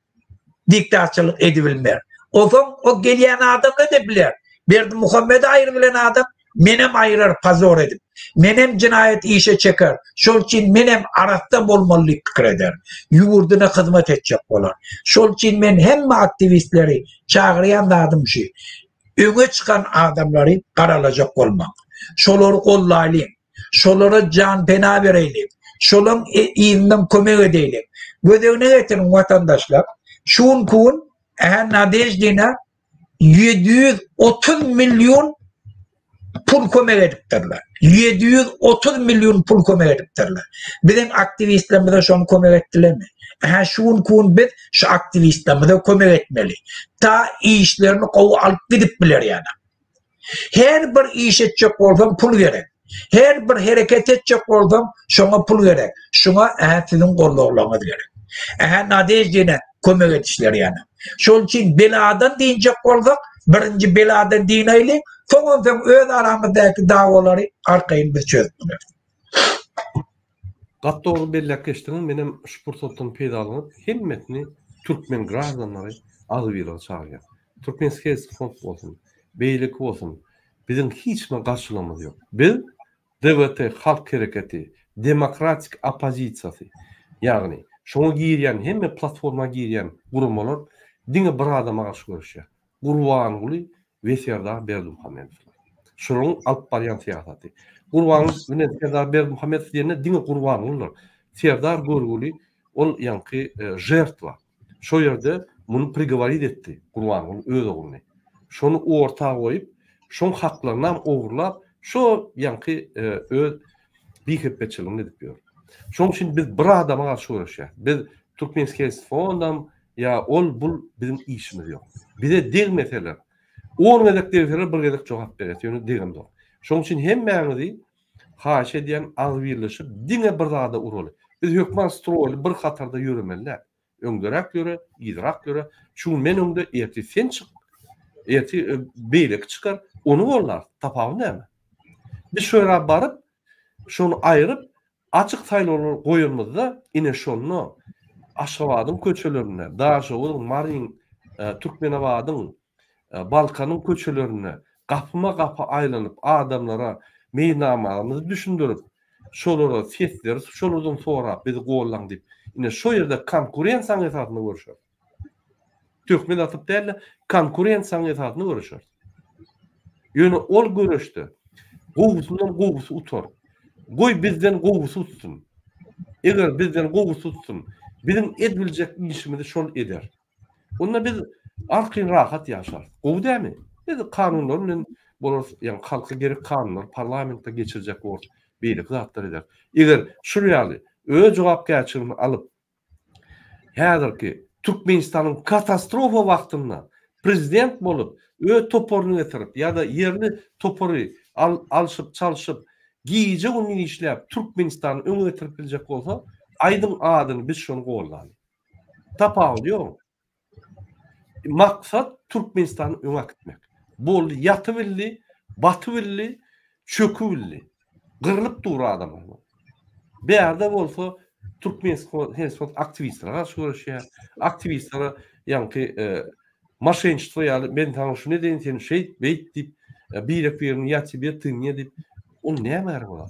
diktatörlük edibilmer. O zaman o gelen adam ne de bilir? Berdimuhammed'i ayrıbilen adam menem ayırır pazor edip. Menem cinayet işe çeker. Şol için menem arafta bolmalı fikir eder. Yurduna hizmet edecek olar. Şol için men hemme aktivistleri çağırayan da adım şey. Öne çıkan adamları karalacak olmak. Şolary gollaýly, şolara can pena bereýli, şolan iýinden kömek edeýli. Gödegine getirin watandaşlar. Şuň kun Nadejde'ne 730 milyon pul kömek edipdirler. 730 milyon pul kömek edipdirler. Bizim aktivistlerimize şonu kömek etdilermi? Şuň kun biz şu aktivistlerimize kömek etmeli. Ta işlerini gowy alyp gidip biler ýa-da. Her bir iş etjek bolsam pul gerek. Her bir hareket etjek bolsam şoňa pul gerek. Şoňa sizin gollaglaryňyz gerek. Nadejde'ne kömek etişler ýa-da. Şol üçin beladan diýjek bolsak, birinji beladan diýnäýli, soňra öz aramyzdaky dawalary arkaýyn bir çözüpdiler. Gatdogry bellek geçdiňiz menem şu pursatdan peýdalanyp hemmetini türkmen gражданlary azy bir çağırýar. Türkmenski fond bolsun, beýlik bolsun, bizim hiç mi karşılamamız yok. Biz DVT halk hareketi, demokratik opozisiyası, yani şonu girýän hemme platforma girýän gurumlar diňe bir adama garşy görüşýär. Gurbanguly we Serdar Berdimuhammedow. Şonuň alyp barýan siýasaty. Gurbanguly we Serdar Berdimuhammedow diýende diňe Gurbanguly, Serdar Gurguly ol ýanky jertwa. Şo ýerde muny prigovorit etdi Gurbanguly öz ogulyny. Şonu ortaga goýup, şoň haklaryny ogurlap, şo ýanky öz bihepçiligini edip ýör. Şoň üçin biz bir adama garşy görüşýär. Biz Türkmenistän fondam ya ol bul bizim işimiz ýok. Bize dil meseleler. Olmadak devletler bir gezek jogap berýär. Ýöne degem dok. Şoň üçin hemmäňizi haş edýän az birleşip diňe bir zada uraly. Biz hökman stroýly bir hatarda ýöremeler. Öňderek ýöre, ýyrak ýöre. Şu men öňde erti sen çık. Erti beýlek çykar. Onu bollar. Tapagy näme? Biz şöyle barıp şonu aýryp açyk saýlawlar goýulmazda ine şonu Aşgabatyň köçelerine, Daşowyň, Marin, Türkmenabatyň, Balkanyň köçelerine gapyma gapy aýlanyp adamlara meýnamamyzy düşündirip şolara sesler, şolardan sonra bizi gollaň diýip ine şo ýerde konkurensiýa esasyny görüşýär. Türkmen atyp däl, konkurensiýa esasyny görüşýär. Ýöne ol görüşdi. Gowusundan gowusy utar. Goý bizden gowusy utsun. Eger bizden gowusy utsun, bizim ediljek işimizi şol eder. Onda biz arqyn rahat ýaşar. O dämi? Biz kanunlar bilen bolar, ýani halka gerek kanunlar parlamentde geçirecek wagt beýlik zatlar eder. Eger şu ýaly öz jogapkärçiligini alyp häzirki Türkmenistanyň katastrofa wagtynda prezident bolup öz toporuny getirip ýa-da ýerli topory alşyp çalşyp giýje günü işläp Türkmenistanyň öňe getirip biljek bolsa, aydın adyny biz şonu gollaly. Tapagy ýok. Maksat Türkmenistanyň öňe gitmek. Bol ýaty billi, baty billi, çökü billi. Gyrlyp dur adamlar. Beýerde bolsa Türkmenistan hesap aktivistler garşy görüşýär. Aktivistler ýanky maşençilik ýaly men taňy şunu diýen sen şey beýt diýip birek birini ýaty bir tynýa diýip o näme bolar?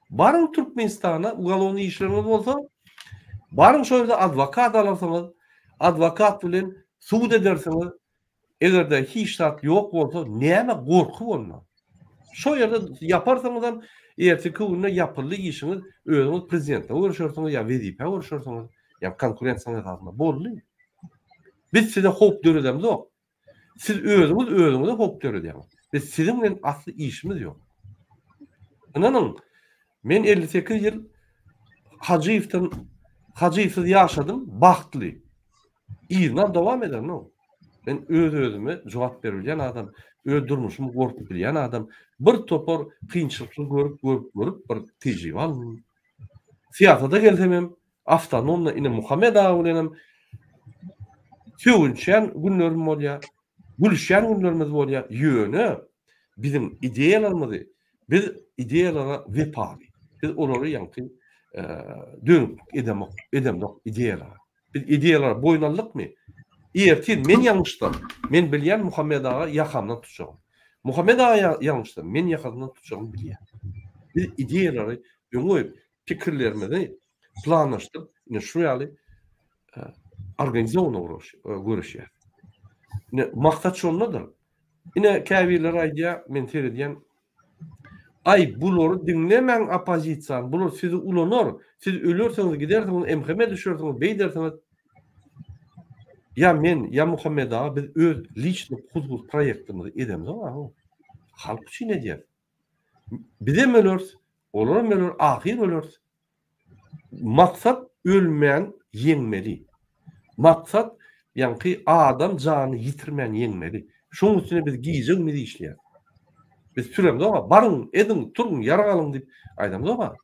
Barın Türkmenistana ugalony işleriniz bolsa, barın şöyle advokat alarsanız, advokat bilen suud edersiniz. Egerde hiç tat ýok bolsa, näme gorky bolma. Şo ýerde ýaparsanız erteki günde ýapyly işiniz özüňiz prezidentde görüşersiňiz ýa wezipe görüşersiňiz, ýa konkurensiýa taýda boldy. Biz size hop döredemiz ok. Siz özüňiz hop döredemiz. Biz sizin bilen asly işimiz ýok. Inanın, men 58 ýyl Hacıýyvsyz ýaşadym, bagtly. Ýylyna dowam ederim. Ben özüme jogap berilýän adam, öz durmuşymy gorkup bilýän adam, bir topar kynçylykly görüp bir tejribe almam. Siýasata gelsem, awtonomna ine Muhammedow bilenem söwünçän günlerim bolýar, gülüşýän günlerimiz bolýar. Ýöne bizim ideýalarymyzy, biz ideýalara wepaly. Biz olary ýanky dönüp edemok ideýalar. Biz ideýalara boýnalykmy? Ertin men ýalňyşdym. Men bilýän Muhammedowa ýakamdan tutjagym. Muhammedowa ýalňyşdy. Men ýakamdan tutjagym bilýän. Biz ideýalary öňe pikirlerimizi planlaşdyp, ine şu ýaly organizowany görüşýär. Ine maksat şondadyr. Ine käbirler aýdýar, men seredýän ay bulary dinlemeň opozisiýa, bular sizi ulanor, siz ölersiňiz, gidersiňiz, emheme düşersiňiz, beýdersiňiz. Ya men, ya Muhammedow biz öz lichny huzur proyektimizi edemiz ama halk üçin edýär. Bizem ölers, olarym öler, ahir ölers. Maksat ölmän ýeňmeli. Maksat ýanky adam jany ýitirmän ýeňmeli. Şoň üçin biz giýjek midi işleýär. Biz türemde ama barın, edin, turun, yaragalyň diýip aýdamyz ama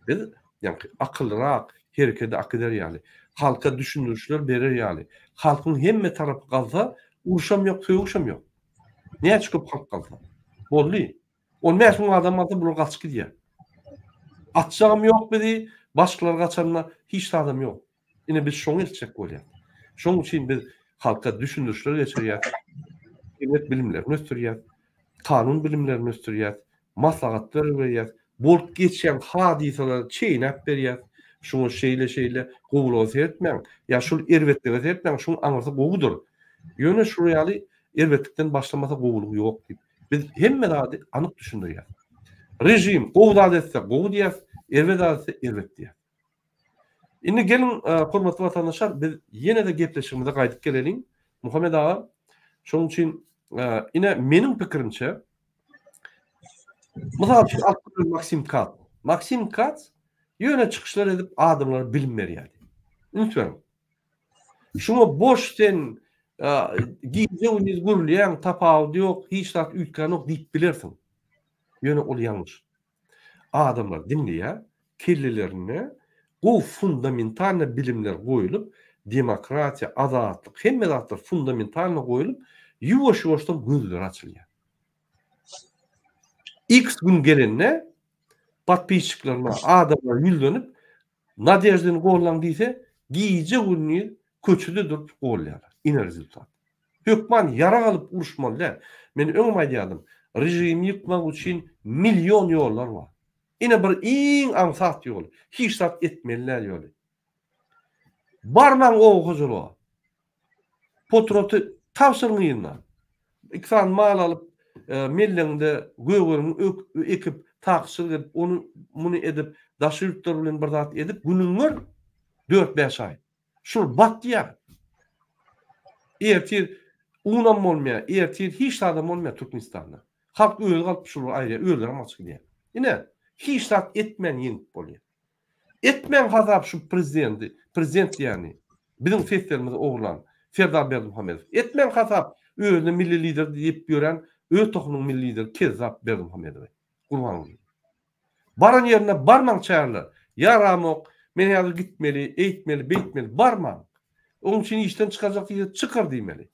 biz ýanky akyllyrak herekede akeder ýaly. Halka düşündürüşler berer ýaly. Halkyň hemme tarapy galsa, uruşam ýok, söýüşam ýok. Näçe köp halk galsa? Boldy. O näçe adam aty bular gaçyp gidýär. Atjagym ýok bedi, başgalar gaçanlar hiç adam ýok. Ine biz şoňa elçek bolýar. Şoň üçin biz halka düşündürüşler geçirýär. Ümmet bilimlerini östürýär. kanun bilimlerini östürýär, maslahatlar berýär, bolup geçýän hadisalar çeýnäp berýär. Şunu şeýle gowulagy etmeň, ya şol erwetlige etmeň, şunu aňyrsa gowudur. Ýöne şu ýaly erwetlikden başlamasa gowuluk ýok diýip. Biz hemme zady anyk düşündirýär. Rejim gowda etse gowu diýär, erwet etse erwet diýär. Indi gelin hormatly vatandaşlar, biz ýene de gepleşigimize gaýdyp gelelim. Muhammed ağa, şoň üçin ine meniň pikirimçe mysal üçin Maksim Katz ýöne çykyşlar edip adamlara bilim berýär. Unutmayın. Şunu boş sen giyce uniz gurlayan tapawdy ýok, hiç zat ütkan ýok diýip bilersiň. Ýöne ol ýalňyş. Adamlar dinleýär, kellelerine bu fundamental bilimler goýulyp, demokratiya, azatlyk, hemme zatlar fundamental goýulyp, ýuwaş-ýuwaşdan gözler açylýar. X gün gelenne patpiçiklerine adamlar ýüldönüp, nadejdyny goýlan diýse, giyce günni köçüde durup goýlarlar. Ine rezultat. Hökman yara alıp uruşmalylar. Men öňe aýdýadym, rejimi ýykmak üçin milyon ýollar bar. Ine bir iň ansat ýol, hiç zat etmelär ýoly. Barmaň o huzura. Potroty tawsyryňyndan. İksan mal alıp mellende göwürüň ekip taksir edip onu muny edip daşyryklar bilen bir zat edip günüňür 4-5 ay. Şol batýar. Ertir unam bolmaýar, ertir hiç adam bolmaýar Türkmenistanda. Halk öýüp galyp şol aýra öýler amaçky diýär. Ine hiç zat etmen ýeňip bolýar. Etmen hazap şu prezident yani. Bizim feslerimiz oğlan, Serdar Berdimuhamedov. Etmen hazap özüne milli lider diýip ýören, öz tohunyň milli lider Kezzap Berdimuhamedov. Gurban bolayım. Baran ýerine barmaň çaýarlar. Yaramok, men ýaly gitmeli, eýtmeli, beýtmeli, barmaň. Onuň üçin işden çykajak diýip çykar diýmeli.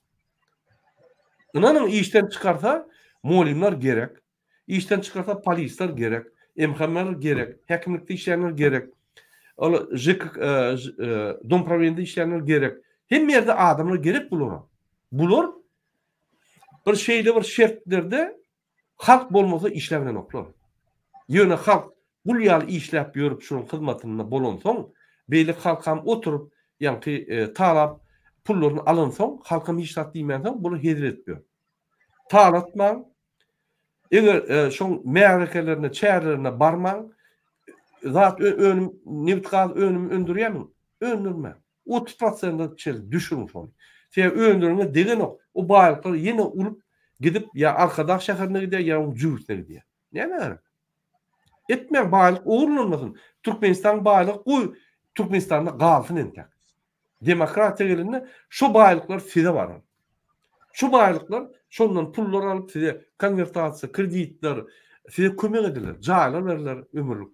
Inanyň işden çykarsa, molimler gerek. İşden çykarsa polisler gerek. Emhamlar gerek, hekimlikde işleyenler gerek, dompraviyinde işleyenler gerek. Hem yerde adamlar gerek bulur. Bulur, bir şeyde bir şertlerde halk bolmasa işlevine oklar. Yöne halk bu ýaly işläp ýörüp şunun hyzmatyna bolansoň, beýle halkam oturup, ýa-ni talap pullaryny alynsoň, halkam hiç zat diýmänsoň, bunu hedir etmiyor. Talatmaň, eger şoň märekelerine, çäherlerine barmaň, zat önüm nebitgaz önüm öndürýärmi? Öndürme. 30% çel düşürün şonu. Sen öndürme degen o baýlyklar ýene urup gidip ya arkadaş şäherine gidýär, ya jüwüsine gidýär. Näme? Etmeň baýlyk oğurlanmasyn. Türkmenistan baýlyk goý, Türkmenistanda galsyn entek. Demokratiýa gelende şu baýlyklar size barar. Şu baýlyklar şondan pullar alıp size konvertasiýa, kreditler, size kömek ediler, jaýlar berilер ömürlük.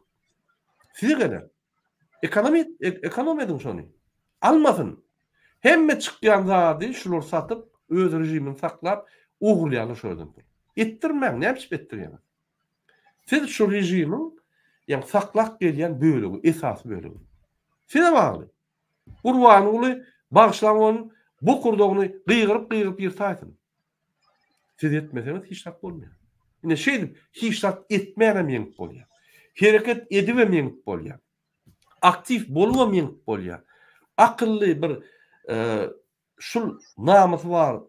Size geler. Ekonomi edin şonu. Almasın. Hemme çykýan zady şular satyp, öz rejimini saklap, uğurlaýarlar şöýden. Etdirmeň, näme etdirýär? Siz şu rejimin ýa saklap gelýän bölegi, esas bölegi. Size bagly. Gurban uly bagşlanan bu kurdogyny gyýgyryp ýyrtaýsyn. Siz etmeseňiz hiç zat bolmaýar. Ine şeýdip, hiç zat etmeýän bolýar. Hereket edibemeýän bolýar. Aktif bolmameýän bolýar. Akylly bir şul namysy bar,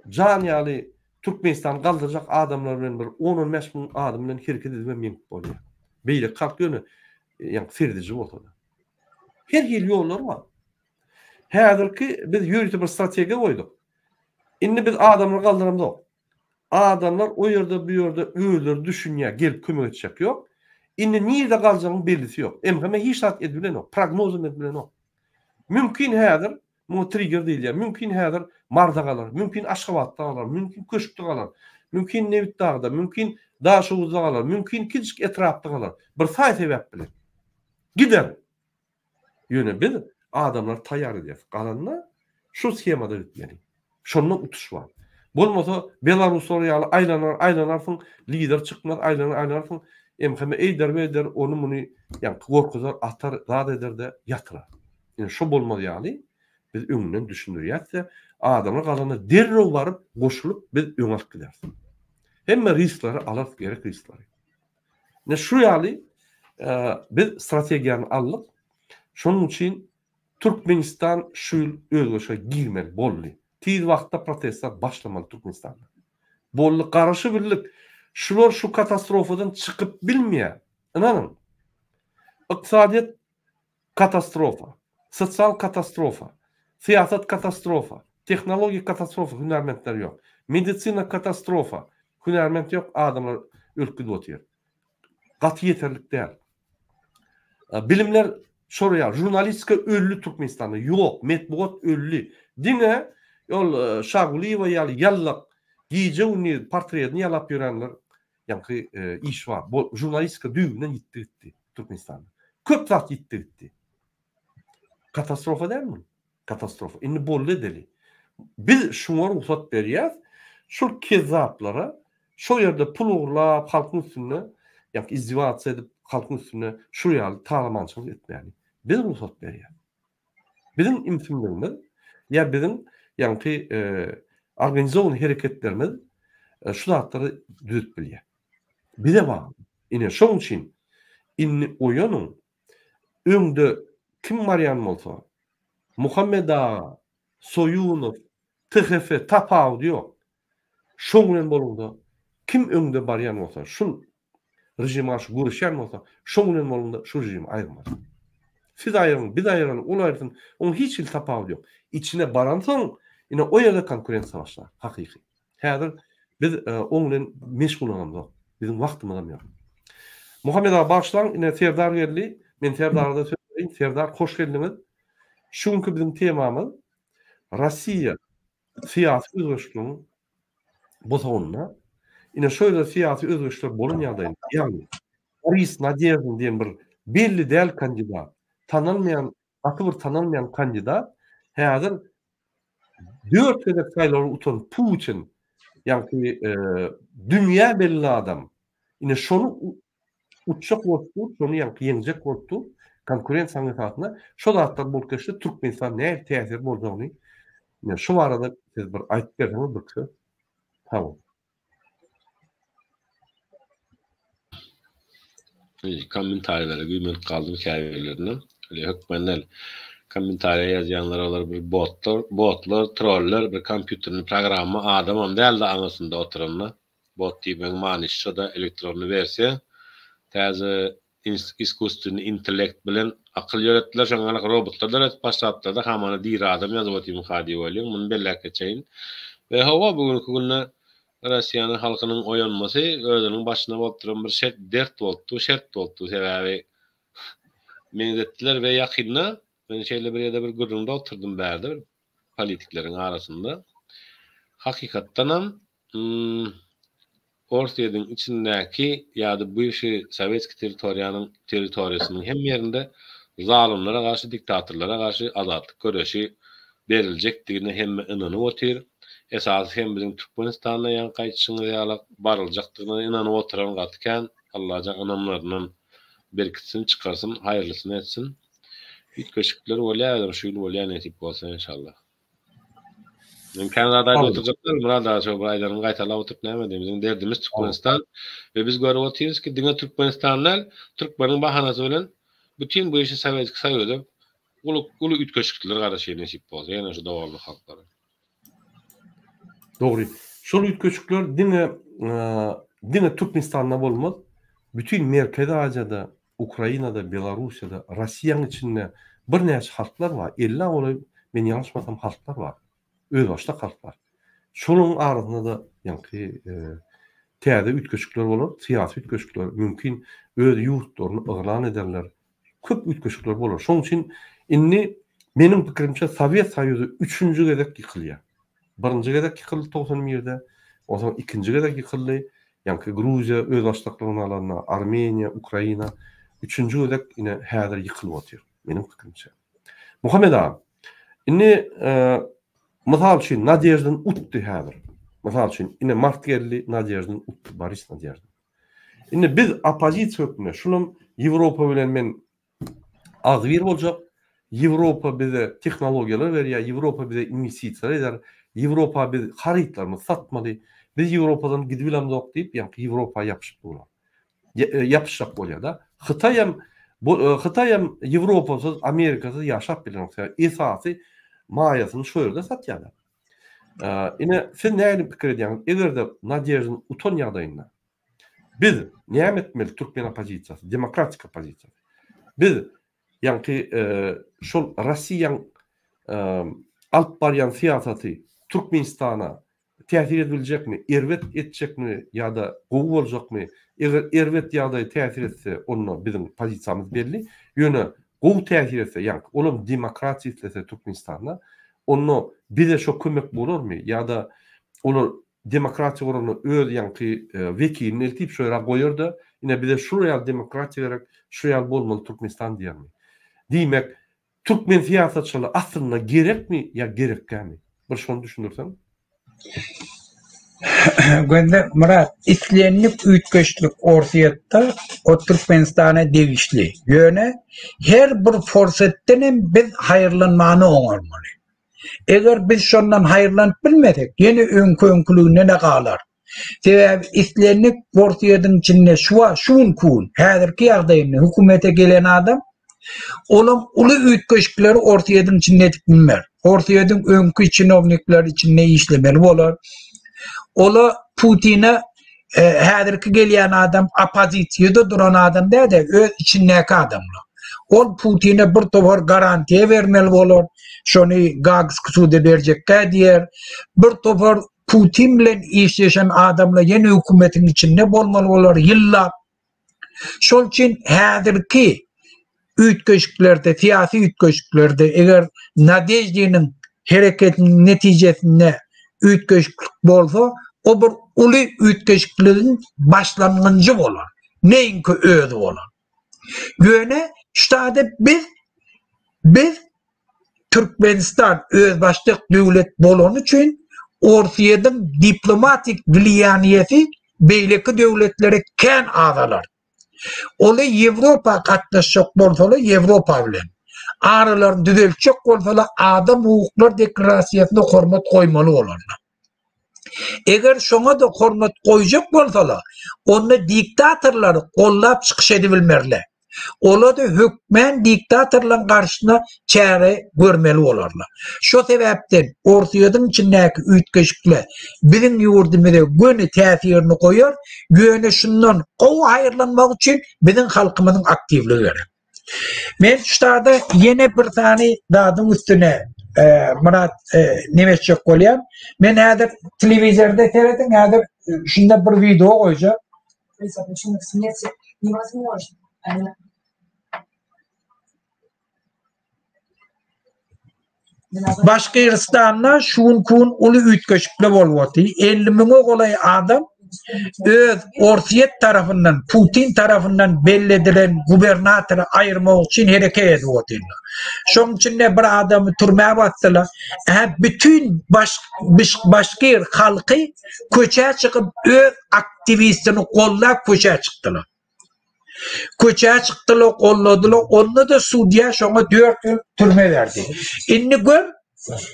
janýaly Türkmenistan galdyrjak adamlar bilen bir 10-15 min adam bilen hereket edibemeýän bolýar. Beýle kalk ýöne ýa ferdici bolsa. Her ýyl ýollar bar. Häzirki biz ýürütip bir strategiýa goýduk. Indi biz adamlar galdyramdyk. Adamlar o ýerde bu ýerde öýler düşünýär, gelip kömek etjek ýok. Indi nirde galjagyň bellisi ýok. Emheme hiç zat edilen ýok, prognozum edilen ýok. Mümkin häzir bu trigger diýilýär. Mümkin häzir Marda galar, mümkin Aşgabatda galar, mümkin Köşkde galar, mümkin Nevitdagda, mümkin Daşowuzda galar, mümkin kiçik etrapda galar. Bir saý sebäp bilen gider. Ýöne biz adamlar taýýar edýär. Galanna şu schemada bitmeli. Şondan utuş bar. Bolmasa Belaruslar ýaly aýlanar lider çykmaz, aýlanar emheme eýder onu muny ýa gorkuzar atar zat eder ýatyrar. Ýani şu bolmaz ýaly biz öňünden düşündirýärse adamlar galanyna derrew baryp goşulyp biz öňe gideriz. Hemme riskleri alıp gerek riskleri. Ne şu ýaly biz strategiýany aldyk. Şonuň üçin Türkmenistan şu ýyl özgeçe girmeli boldy. Tiz wagtda protestler başlamaly Türkmenistanda. Bolly garaşy birlik şular şu katastrofadan çıkıp bilmeýär. Inanın. İktisadiyet katastrofa, sosyal katastrofa, siyaset katastrofa, teknoloji katastrofa, hünermentler yok. Medisina katastrofa, hünerment yok, adamlar ülküde oturuyor. Katı yeterlik değil. Bilimler soruyor, jurnalistika öllü Türkmenistan'da yok, metbuat öllü. Dine yol şaguli ve yallak giyce uni portretini yalap görenler yani iş var. Bu jurnalistika düğünden gitti Türkmenistan'da. Köp zat gitti. Katastrofa değil mi? Katastrofa. İnni bollu deli. Biz şuna ruhsat berýäs. Şu kezaplara şu yerde pul uğurlap halkın üstüne yani izdivaç edip halkın üstüne şu ýaly talamançylyk etmeli. Biz ruhsat berýäs. Bizim imkanlarımız ya bizim yani organizasyon hareketlerimiz şu zatları düzelt bilýär. Bize var. Ine şoň üçin inni oýanyň öňde kim barýan bolsa Muhammed Ağa, Soyunov, THF, Tapaw diýok. Şoň bilen bolugda kim öňde barýan bolsa, şu rejim aşy görüşýän bolsa, şoň bilen bolugda şu rejim aýrymaz. Siz aýryň, biz aýryň, ol aýryň, oň hiç il tapaw diýok. İçine baransaň, ine o ýerde konkurensiýa başlar, hakyky. Häzir biz oň bilen meşgul bolamyz. Bizim wagtymyz ýok. Muhammed Ağa başlaň, ine Serdar geldi. Men Serdarda söýleýin, Serdar hoş geldiňiz. Şuňky bizim temamyz Rossiýa siyasi özgürlüğünün bozulmagyna. Ine şöyle siyasi özgürlükler bolan ýagdaýda, ýagny Boris Nadezhdin diýen bir belli däl kandidat, tanalmayan, atı bir tanalmayan kandidat, häzir 4 edep saýlary utan Putin, ýani dünýä belli adam. Ine şonu uçak bolupdy, şonu ýani ýeňjek bolupdy. Konkurensiýa haýatyna şol zatlar bolup geçdi. Türkmenistan näme täsir boljagyny ýa şu arada siz bir aýtyp berdiňiz bir. Tamam. Komentarlara güýmenip kaldym käbirlerine. Hökmenler komentarya ýazýanlar olar bir botlar, troller, bir kompýuterni programma adamam däldi anasynda oturanlar. Bot diýmek manyşy da elektrony versiýa. Täze iskustvny intellekt bilen akyl ýöretdiler, şoňalyk robotlar başlatdylar da hamana diýir adam ýazyp otyrmy hadi bolýar. Muny belläk geçeýin. Ve hawa bugünkü günde Russiýanyň halkynyň oýanmasy özüniň başyna bolduran bir dert boldy, şert boldy. Sebäbi meni detdiler we ýakynda men şeýle bir ýerde bir gurrunda oturdum bärde politikleriň arasynda. Hakykatdan ham Ortaýadyň içindäki ýa-da bu işi Sowetski territoriýasynyň hem ýerinde zalymlara garşy, diktatorlara garşy azatlyk göreşi beriljakdygyna hemme inanyp otyr. Esas hem bizim Türkmenistanda ýan gaýtşyňyz ýaly baryljakdygyna inanyp oturan gatken Allaha anamlarynyň berkitsin çykarsın, haýyrlysyny etsin. Bitköşükler bolýar, şu ýyl bolýar näsip bolsa inşallah. Men Kanada'da oturjaklar, Murada şu aýlaryň gaýtalap oturup näme diýmizin derdimiz Türkmenistan we biz görüp otyryz ki diňe Türkmenistanlar Türkmeniň bahanasy bilen bütün bu işi Sowetski saýýardy. Ulu ütköşükler garaşy näsip bolsa, ýene şu dowamly halklara. Doğru. Şol ütköşükler diňe Türkmenistanda bolmaz. Bütün Merkezi Asyada, Ukrainada, Belarusyada, Rossiýanyň içinde bir näçe halklar var. 50 oly men ýalňyşmasam halklar var. Öz başda halklar. Şonuň arasynda da ýani täze ütköşükler bolar, syýasy ütköşükler, mümkin öz ýurtlaryny yglan ederler. Köp ütköşükler bolar. Şoň üçin inni menim pikirimçe Sowet Soýuzy 3-nji gezek ýykylýar. 1-nji gezek ýykyldy 91-de, o zaman 2-nji gezek ýykyldy. Yani Gruziya öz başlyklaryny alanlar, Armeniya, Ukraina, 3-nji gezek ine häzir ýykylyp otyr. Menim pikirimçe. Muhammed Ağa, inni misal üçin Nadezhdin utdy häzir. Misal üçin ine mart geldi Nadezhdin utdy, Boris Nadezhdin. Inni biz opozisiýa höküme, şunun Ýewropa bilen men agbyr boljak. Ýewropa bize tehnologiýalar berýär, Ýewropa bize investisiýalar eder, Ýewropa biz harytlarmy satmaly. biz Ýewropadan gidip bilemzok diýip ýa-ni Ýewropa ýapyşyp bolar. Ýapyşak bolýar da. Hytaýam Ýewropasyz, Amerikasyz ýaşap bilen esasy maýasyny şu ýerde satýarlar. Ine sen näme pikir edýäň? Egerde Nadejda uton ýagdaýynda biz näme etmeli Türkmen opozisiýasy, demokratik opozisiýa. Biz ýa-ni şol Rossiýaň alyp barýan siýasaty Türkmenistana täsir ediljekmi, erwet etjekmi ýa-da gowy boljakmy? Eger erwet ýagdaý täsir etse, onu bizim pozisiýamyz belli. Ýöne gowy täsir etse, ýa-ni olam demokratiýa islese Türkmenistanda, onu bize şo kömek bolarmy? Ýa-da olar demokratiýa orany öz ýa-ni wekilini eltip şo ýere goýardy. Ine bize şu ýa demokratiýa gerek, şu ýa bolmaly Türkmenistan diýermi? Diýmek, Türkmen siýasatçylary aslynda gerekmi ýa gerekkämi? Bir şonu düşünürsen. Gönde Murat, islenlik üýtgeçlik orsiýetde o Türkmenistana degişli. Ýöne her bir forsatdan biz haýyrlanmany oňarmaly. Eger biz şondan haýyrlanyp bilmedek, ýene öňkülüğüne ne galar. Sebäbi islenlik orsiýetin içinde şuun kun, häzirki ýagdaýynda hökümete gelen adam olam uly üýtgeçlikleri orsiýetin içinde bilmer. Orsiýetin öňkü çinovnikleri içinde işlemeli bolar. Ola Putin'e häzirki gelýän adam opozisiýada duran adam däde, öz içindäki adamlar. Ol Putin'e bir topar garantiye vermeli bolar. Şonu Gagsksuda berjekkä diýer. Bir topar Putin bilen işleşen adamlar ýene hökümetin içinde bolmaly bolar ýyllap. Şol üçin häzirki üýtgeçliklerde, siýasy üýtgeçliklerde eger Nadejdynyň hereketiniň netijesinde üýtgeçlik bolsa, o bir uly üýtgeçlikligiň başlangyncı bolar. Neýinki özi bolar. Ýöne ştada biz Türkmenistan özbaşlyk döwlet bolan üçin Orsiýadyň diplomatik wiliýaniýeti beýleki döwletlere kän azalar. Ola Ýewropa gatnaşjak bolsalar Ýewropa bilen. Aralar düzeltjek bolsalar Adam hukuklar deklarasiýasyna hormat goýmaly bolarlar. Eger şoňa da hormat goýjak bolsalar, onu diktatorlar gollap çykyş edebilmerler. Ola da hökmen diktatorlaryň garşyna çäre görmeli bolarlar. Şo sebäpden Orsiýadyň içindäki üýtgeçlikler biziň ýurdumyzda göni täsirini goýar, ýöne şundan gowy haýyrlanmak üçin biziň halkymyzyň aktivligi gerek. Men şurada ýene bir tane dadyň üstüne Murat nemeçek bolýar. Men häzir telewizorda teredim, häzir şunda bir video goýjak. Başkyrgyzstanda şuun kun uly üýtgeçlikler bolýardy. 50 000 golay adam öz Orsiýet tarafından, Putin tarafından belledilen gubernatörü ayırmak için hareket ediyorlar. Şoň içinde bir adamı türmäge batdylar. Bütün başkyr halky köçe çıkıp öz aktivistini gollap köçe çıktılar. Köçe çıktılar, golladylar. Onu da Suudiýa şoňa 4 ýyl türme berdi. Indi gör,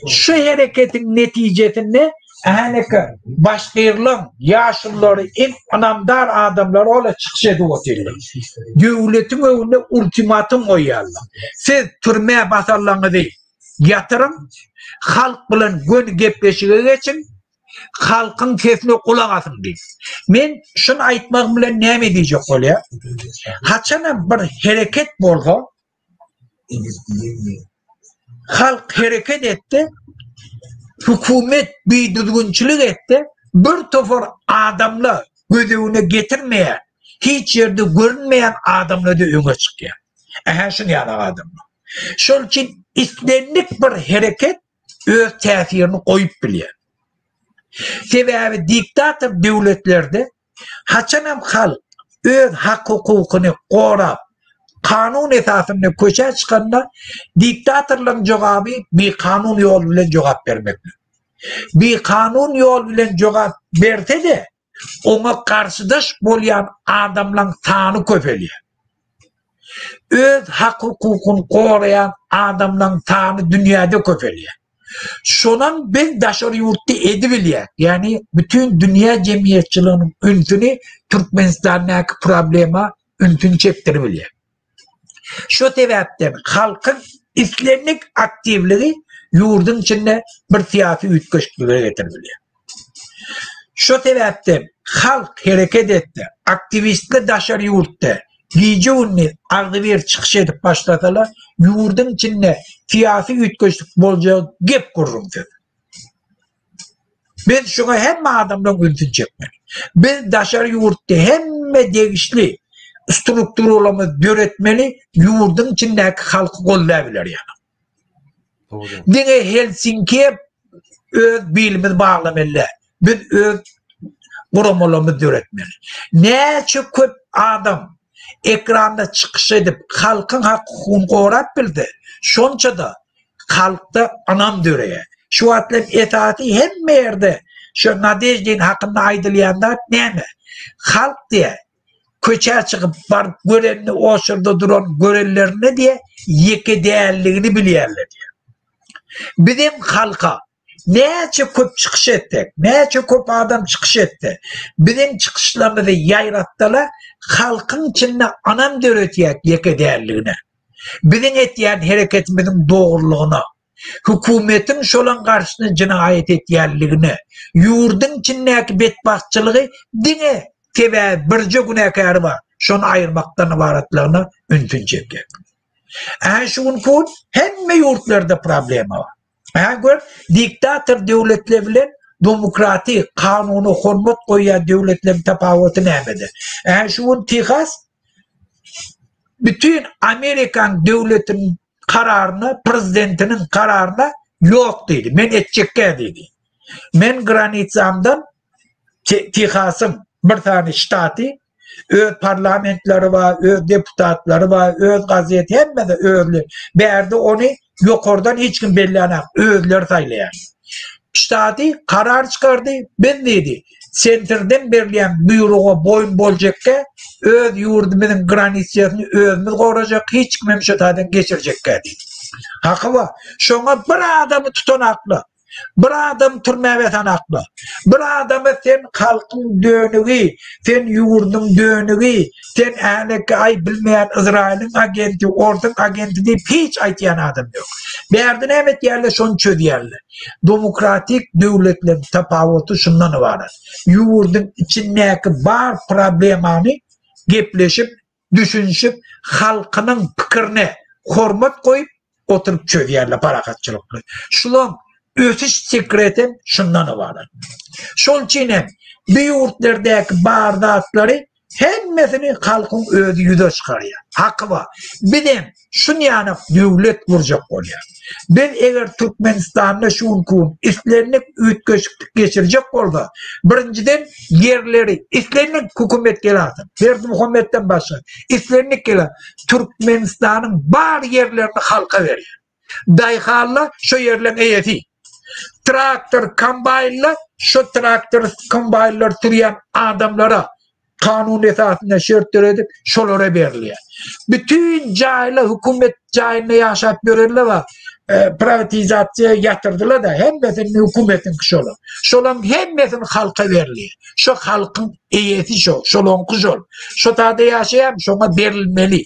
şu hareketin netijesinde başkyrlyň ýaşyllary, anamdar adamlar ola çykyş edýärler. Döwletiň öňünde ultimatum goýýarlar. Siz türmäge basarlaňyzy ýatyryn, halk bilen gön gepleşige geçin, halkyň sesine kulak asyn diýip. Men şunu aýtmak bilen näme diýjek bolýar? Haçanam bir hereket bolsa, halk hereket etdi, hükümet bir düzgünçilik etti, bir topar adamla gözüne getirmeyen, hiç yerde görünmeyen adamla da öne çıkıyor. Şunu yani adamla. Şol için islenlik bir hareket öz tesirini koyup biliyor. Sebebi diktatör devletlerde haçanam halk öz hak hukukunu korap, kanun esasında köşe çıkanlar diktatörlerin cevabı bir kanun yol bilen cevap vermektir. Bir kanun yol bilen cevap verse de ona karşıdaş bolyan adamların tanı köpeliyor. Öz hak hukukunu koruyan adamların tanı dünyada köpeliyor. Şonan biz daşar yurtta edibilýär. Yani bütün dünya cemiyetçiliğinin üntünü Türkmenistan'daki problema üntünü çektirbilýär. Şu sebepten halkın islenlik aktivliği yurdun içinde bir siyasi ütköşklüğe getirbilýär. Şu sebepten halk hareket etti. Aktivistler daşar yurtta gece unni ağzı bir çıkış edip başladılar. Yurdun içinde siyasi ütköşlük bolacağı gep kururum dedi. Biz şuna hemme adamdan üntün çekmeli. Biz daşar yurtta hemme değişli strukturlarımızı döretmeli, yurdun içindeki halkı kollayabilir yani. Dine Helsinki'ye öz bilimiz bağlamalı. Biz öz kurumalarımızı döretmeli. Ne çok köp adam ekranda çıkış edip halkın hakkını korup bildi. Şonça da halkta anam döreye. Şu atlet etaati hem yerde şu Nadejdi'nin hakkında aydılyanlar ne mi? Halk diye köçe çıkıp barıp görenini oşurda duran görenlerine diye yeke değerliğini biliyerler diye. Bizim halka nece köp çıkış ettik, nece köp adam çıkış etti. Bizim çıkışlarımızı yayrattılar, halkın içinde anam dörötiyek yeke değerliğine. Bizim ettiyen hareketimizin doğruluğuna, hükümetin şolan karşısına cinayet ettiyenliğine, yurdun içindeki bedbahtçılığı dine tebe birce günahkarı var. Şunu ayırmaktan varatlarına üntün çeker. Şunun kun hemme yurtlarda problemi var. Diktatör devletler bilen demokratik kanunu hormat koyan devletlerin tefavutunu emedi. Şunun Texas bütün Amerikan devletinin kararını, prezidentinin kararına yok dedi. Men etçekke dedi. Men granitsamdan Texas'ın bir tane ştatı, öz parlamentleri var, öz deputatları var, öz gazete hemme de özler. Berdi onu yukarıdan hiç kim belirlenek, özler saylayan. Ştatı karar çıkardı, ben dedi, senterden belirleyen buyruğa boyun bolcekke, öz yurdumuzun granitsiyasını özümüz koruyacak, hiç kimim şatadan geçirecek dedi. Hakkı var. Şuna bir adamı tutanaklı. Bir adam türmeye vetanaklı. Bir adamı sen halkın dönüğü, sen yurdun dönüğü, sen ahlaki ay bilmeyen İsrail'in agenti, ordun agenti deyip hiç aytayan adam yok. Berdin evet yerle şunu çözüyorlar. Demokratik devletlerin tapavutu şundan ibaret. Yurdun içindeki bar problemini gepleşip, düşünüşüp, halkının fikrine hormat koyup oturup çözüyorlar parakatçılıklı. Şulan ötüş sekretim şundan ibaret. Şol çinem bir yurtlardaki bardatları hemmesini halkın özü yüze çıkarıyor. Hakkı var. Bizim şunu yani devlet vuracak oluyor. Ben eğer Türkmenistan'da şun kun İslenlik ütköşlük geçirecek oldu. Birinciden yerleri İslenlik hükümet gelasın. Berdi Muhammed'den başka İslenlik gelasın. Türkmenistan'ın bar yerlerini halka veriyor. Dayıkarla şu yerlerin eyeti. Traktör, kombaynla şu traktör, kombaynlar türeyen adamlara kanun esasında şartlar edip şolara veriliyor. Bütün cahile, hükümet cahilini yaşayıp görürler ve privatizasyon yatırdılar da hemmesinin hükümetin şolu. Şolun hemmesinin halka veriliyor. Şu halkın eyeti şu, şolun kuşol. Şu tadı yaşayan şuna verilmeli.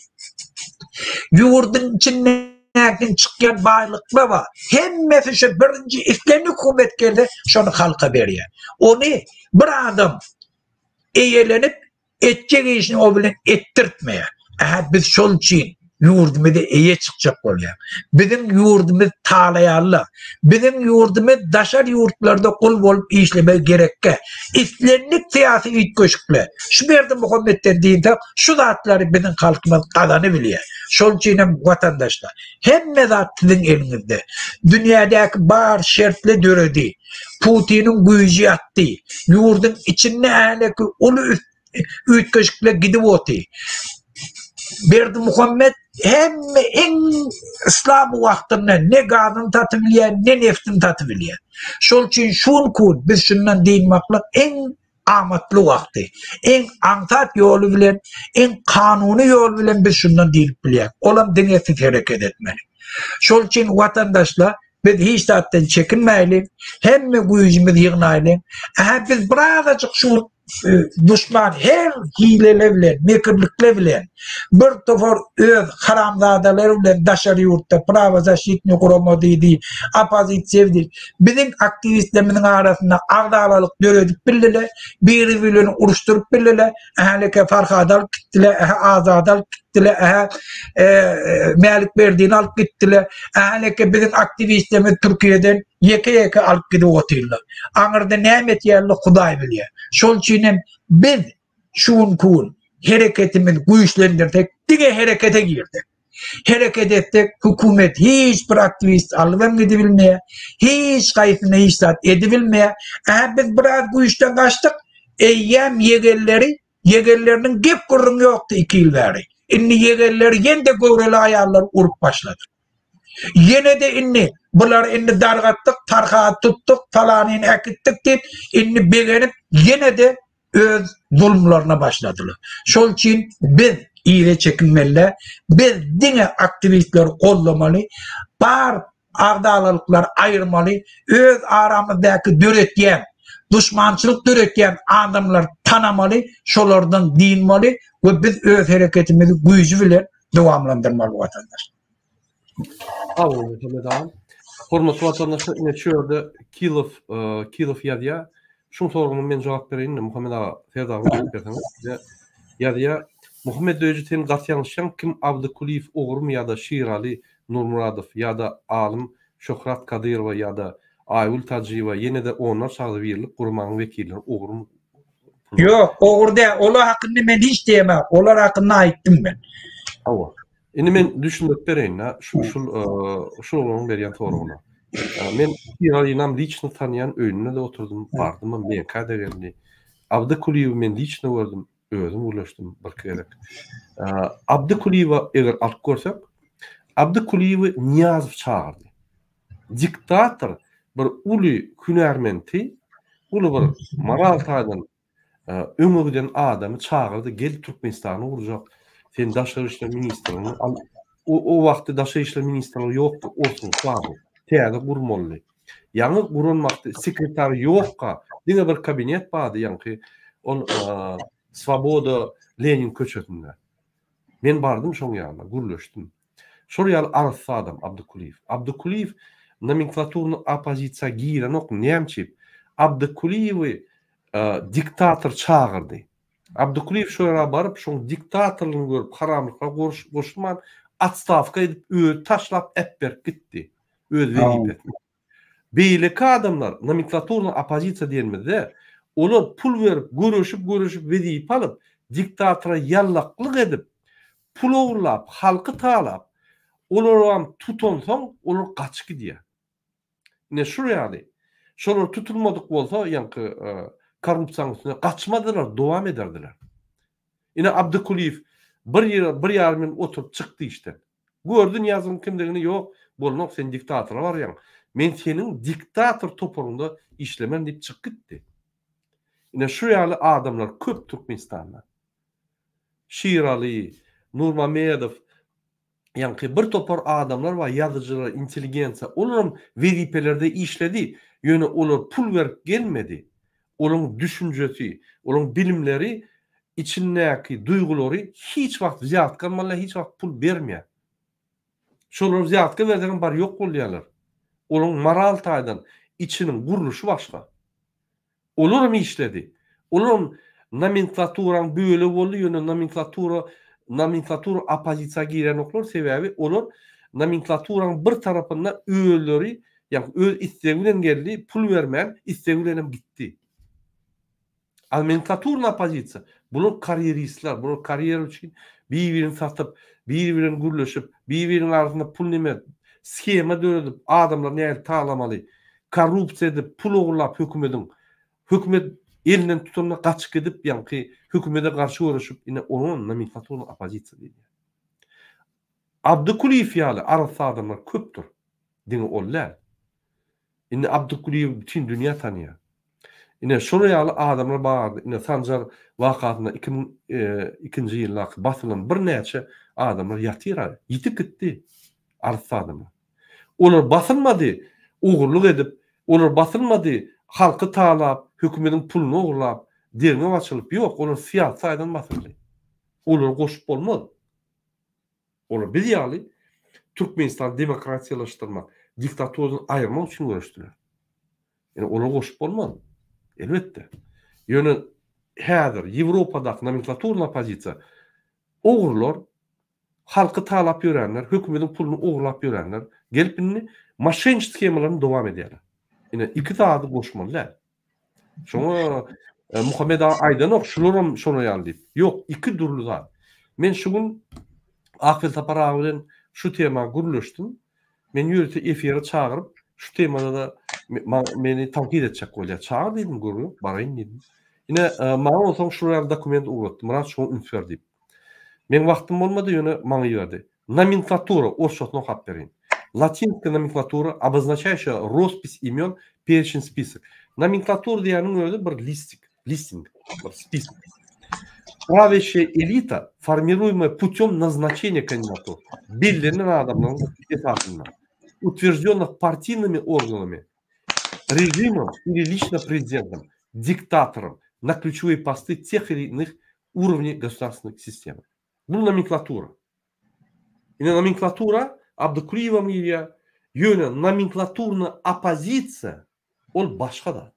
Yurdun içinde çıkan baylıkla var. Hemmesi şu birinci İslam'ın hükümet geldi, şunu halka veriyor. Onu bir adam eğlenip edecek işini o bilen ettirtmeye. Biz şol için yurdumuzda eye çıkacak oluyor. Bizim yurdumuz tağlayarlı. Bizim yurdumuz daşar yurtlarda kul olup işlemeye gerekke. İslamlık siyasi ütköşükle. Şu Berdi Muhammed'den deyince şu zatları bizim halkımız kazanabiliyor. Şol için vatandaşlar. Hem mezat sizin elinizde. Dünyadaki bar şertli döredi. Putin'in gücü attı. Yurdun içinde ahlaki ulu ütköşükle gidip otu. Berdi Muhammed hem en İslam vaktinde ne gazını tatabiliyor ne neftin tatabiliyor. Şol için şun kun biz şundan değinmakla en amatlı vakti. En antat yolu bilen, en kanuni yol bilen biz şundan değinip biliyor. Olam denesiz hareket etmeli. Şol için vatandaşlar Biz hiç zattan çekinmeyli. Hemme güýjümiz ýygnayly. Biz birazajyk şu düşman her hilele bilen, mekirlikle bilen bir tofor öz haramzadalar bilen daşary ýurtda prava zaşitni guramadydy, opozisiýa bizim aktivistlerimiň arasynda agdalalyk döredik billele, biri-birini uruşdurup billele, ähleke Farhadal gitdiler, Azadal gitdiler, Malik Berdiň alyp gitdiler, ähleke bizim aktivistlerimiz Türkiýeden ýeke alyp gidip oturlar. Aňyrda näme etýärli Hudaý bilýär. Şol üçin biz şuň kun hereketimiz güýçlendirdik, dige herekete girdik. Hereket etdik, hükümet hiç bir aktivist alıp gidebilmeye, hiç kayfına hiç zat edebilmeye. Biz biraz güýçden kaçtık, eyyem yegerlerinin gep kurrun yoktu 2 yıl beri. Inni yegerler yine de gövreli ayarlar urup başladı. Yine de inni bular inni dargattık, tarha tuttuk, falanini ekittik deyip inni beğenip yine de öz zulmlarına başladılar. Şol için biz iýle çekinmeli, biz dine aktivistler gollamaly, bar agdalylyklar aýyrmaly, öz aramyzdaky döretýän, düşmançylyk döretýän adamlar tanamaly, şolardan dinmeli we biz öz hereketimizi güýji bilen dowamlandyrmaly watandaş. Muhammed ağa. Hormatly watandaşlar, ine şu ýerde Kilov ýadýa. Şuň soragyna men jogap bereyim. Muhammed ağa, Ferdawy berdiňiz. Ýadýa Muhammed Öjüten gatýanşan kim Abdukuliýew ogrum ýa-da Şiraly Nurmuradow ýa-da alim Şöhrat Kadyrowa ýa-da Aýgul Tajiýewa ýene-de onlar sagdy berilip gurmanyň wekilleri ogrum. Ýok, ogurda olar hakynda men hiç diýemem. Olar hakynda aýtdym men. Awa. Indi men düşünmek bereyim. Şul ogruň berýän soragyna. Men Şiralyny liçny tanıyan öýünde de oturdum, bardym, men kada geldi. Abdukuliýew men liçny gördüm. Özüm ulaştım barkayarak. Abdukuliýewa eger alyp görsek, Abdukuliýewi Niyazow çağırdy. Diktator bir uly hünärmenti, uly bir moral taýdan öňüden adamy çağırdy, gel Türkmenistany gurjak. Sen daşary işler ministrini, o wagtda daşary işler ministri ýokdy, olsun, çağırdy. Täze gurmaly. Ýa-ni gurulmakdy, sekretar ýokka, diňe bir kabinet bardy, ýa-ni ol Svoboda Lenin köçetinde. Men bardım şoň ýalyna, gurleşdim. Şol ýaly arsa adam Abdukuliýew. Abdukuliýew nomenklaturyny opozisiýa giren ok näçip. Abdukuliýewi diktator çağırdy. Abdukuliýew şo ýere baryp şoň diktatorlygyny görüp haramlykla goşulman atstavka edip öýe taşlap epberk gitdi. Öz verip. Beýleki adamlar nomenklaturyny opozisiýa diýilmede olar pul verip, görüşüp vedip alıp, diktatora yallaklık edip, pul oğurlap, halkı tağlap, olar tutonsoň, olar kaçık diye. Ne şuraya şolar tutulmadık bolsa, yankı korrupsiýanyň üstüne kaçmadılar, dowam ederdiler. Ine Abdukuliýew bir ýar men oturup çykdy işte. Gördün ýazgyň kimdigini, ýok, bolmak sen diktatora barýan. Men seniň diktator toporunda işlemen diýip çykyp gitdi. Ine şu ýaly adamlar köp Türkmenistanda. Şiraly, Nurmamadow, ýa-ni bir topar adamlar we ýazyjylar, intelligensiýa, olaryň wezipelerde işledi. Ýöne olar pul berip gelmedi. Olaryň düşünjesi, olaryň bilimleri, içindäki duýgulary hiç wagt ziýatkan malla hiç wagt pul bermeýär. Şolar ziýatka berdiň bar ýok bolýarlar. Olaryň moral taýdan içiniň guruluşy başga. Olur mu işledi? Olur nomenklaturan böyle oldu, yönü nomenklatura opozisiya giren oklar sebebi olur nomenklaturan bir tarafından öğeleri, yani öz isteğiyle geldi, pul vermeyen isteğiyle gitti. Nomenklaturun opozisiya, bunun kariyeristler, bunun kariyer için birbirini satıp, birbirini gürleşip, birbirinin arasında pul neme, skema dönüp, adamlar neyel tağlamalı, korrupsiya edip, pul oğurlap hükümet elinden tutumuna kaçık edip, yani hükümete karşı uğraşıp, yine onun nomenklaturun opozisiya diýilýär. Abdukuliýew ýaly arsa adamlar köpdür. Diňe ollar. Ine Abdukuliýew bütün dünýä tanýar. Ine şol ýaly adamlar bardy. Ine Sanjar wakatynda 2002-nji ýyllar basylan bir näçe adamlar ýatyrar. Ýitip gitdi arsa adamlar. Olar basylmady. uğurluk edip, olar basılmadı, halkı taalap, hökümetin pulunu uğurlap, derine açılıp yok, olar siyasi saydan basıldı. Olar koşup olmaz. Olar bir ýaly Türkmenistan demokratiyalaşdyrmak, diktatordan ayırmak üçin görüşdüler. Yani olar koşup olmaz. Elbette. Ýöne häzir Ýewropadaky nomenklaturna pozisiýa uğurlar halkı taalap ýörenler, hökümetin pulunu uğurlap ýörenler, gelip maşenç skemalaryny dowam edýärler. Ine iki taýda goşmalylar. Şoňa Muhammed Aýdanow şolaram şonu ýaldy. Ýok, iki durly zat. Men şu gün Akil Taparaw bilen şu tema gürleşdim. Men ýüreti efire çağırıp şu temada da meni tankid etjek bolýar. Çağır dedim gürlüp, baraýyn dedim. Ine maňa olsaň şuraya dokument ugatdy. Murat şonu ünsür diýip. Men wagtym bolmady ýöne maňa ýerdi. Номенклатура, orşotny okap berýin. Latinska nomenklatura обозначающая роспись имён, перечень, список. Nomenklatura diýäniň özü bir listing, bir список. Правящая элита, формируемая путем назначения кандидатур, belirlenen adamların esasında, утвержденных партийными органами, режимом или лично президентом, диктатором на ключевые посты тех или иных уровней государственной системы. Bu nomenklatura. Yine nomenklatura Abdukliyewa miyya yöne nomenklaturna opozitsiya ol başka da.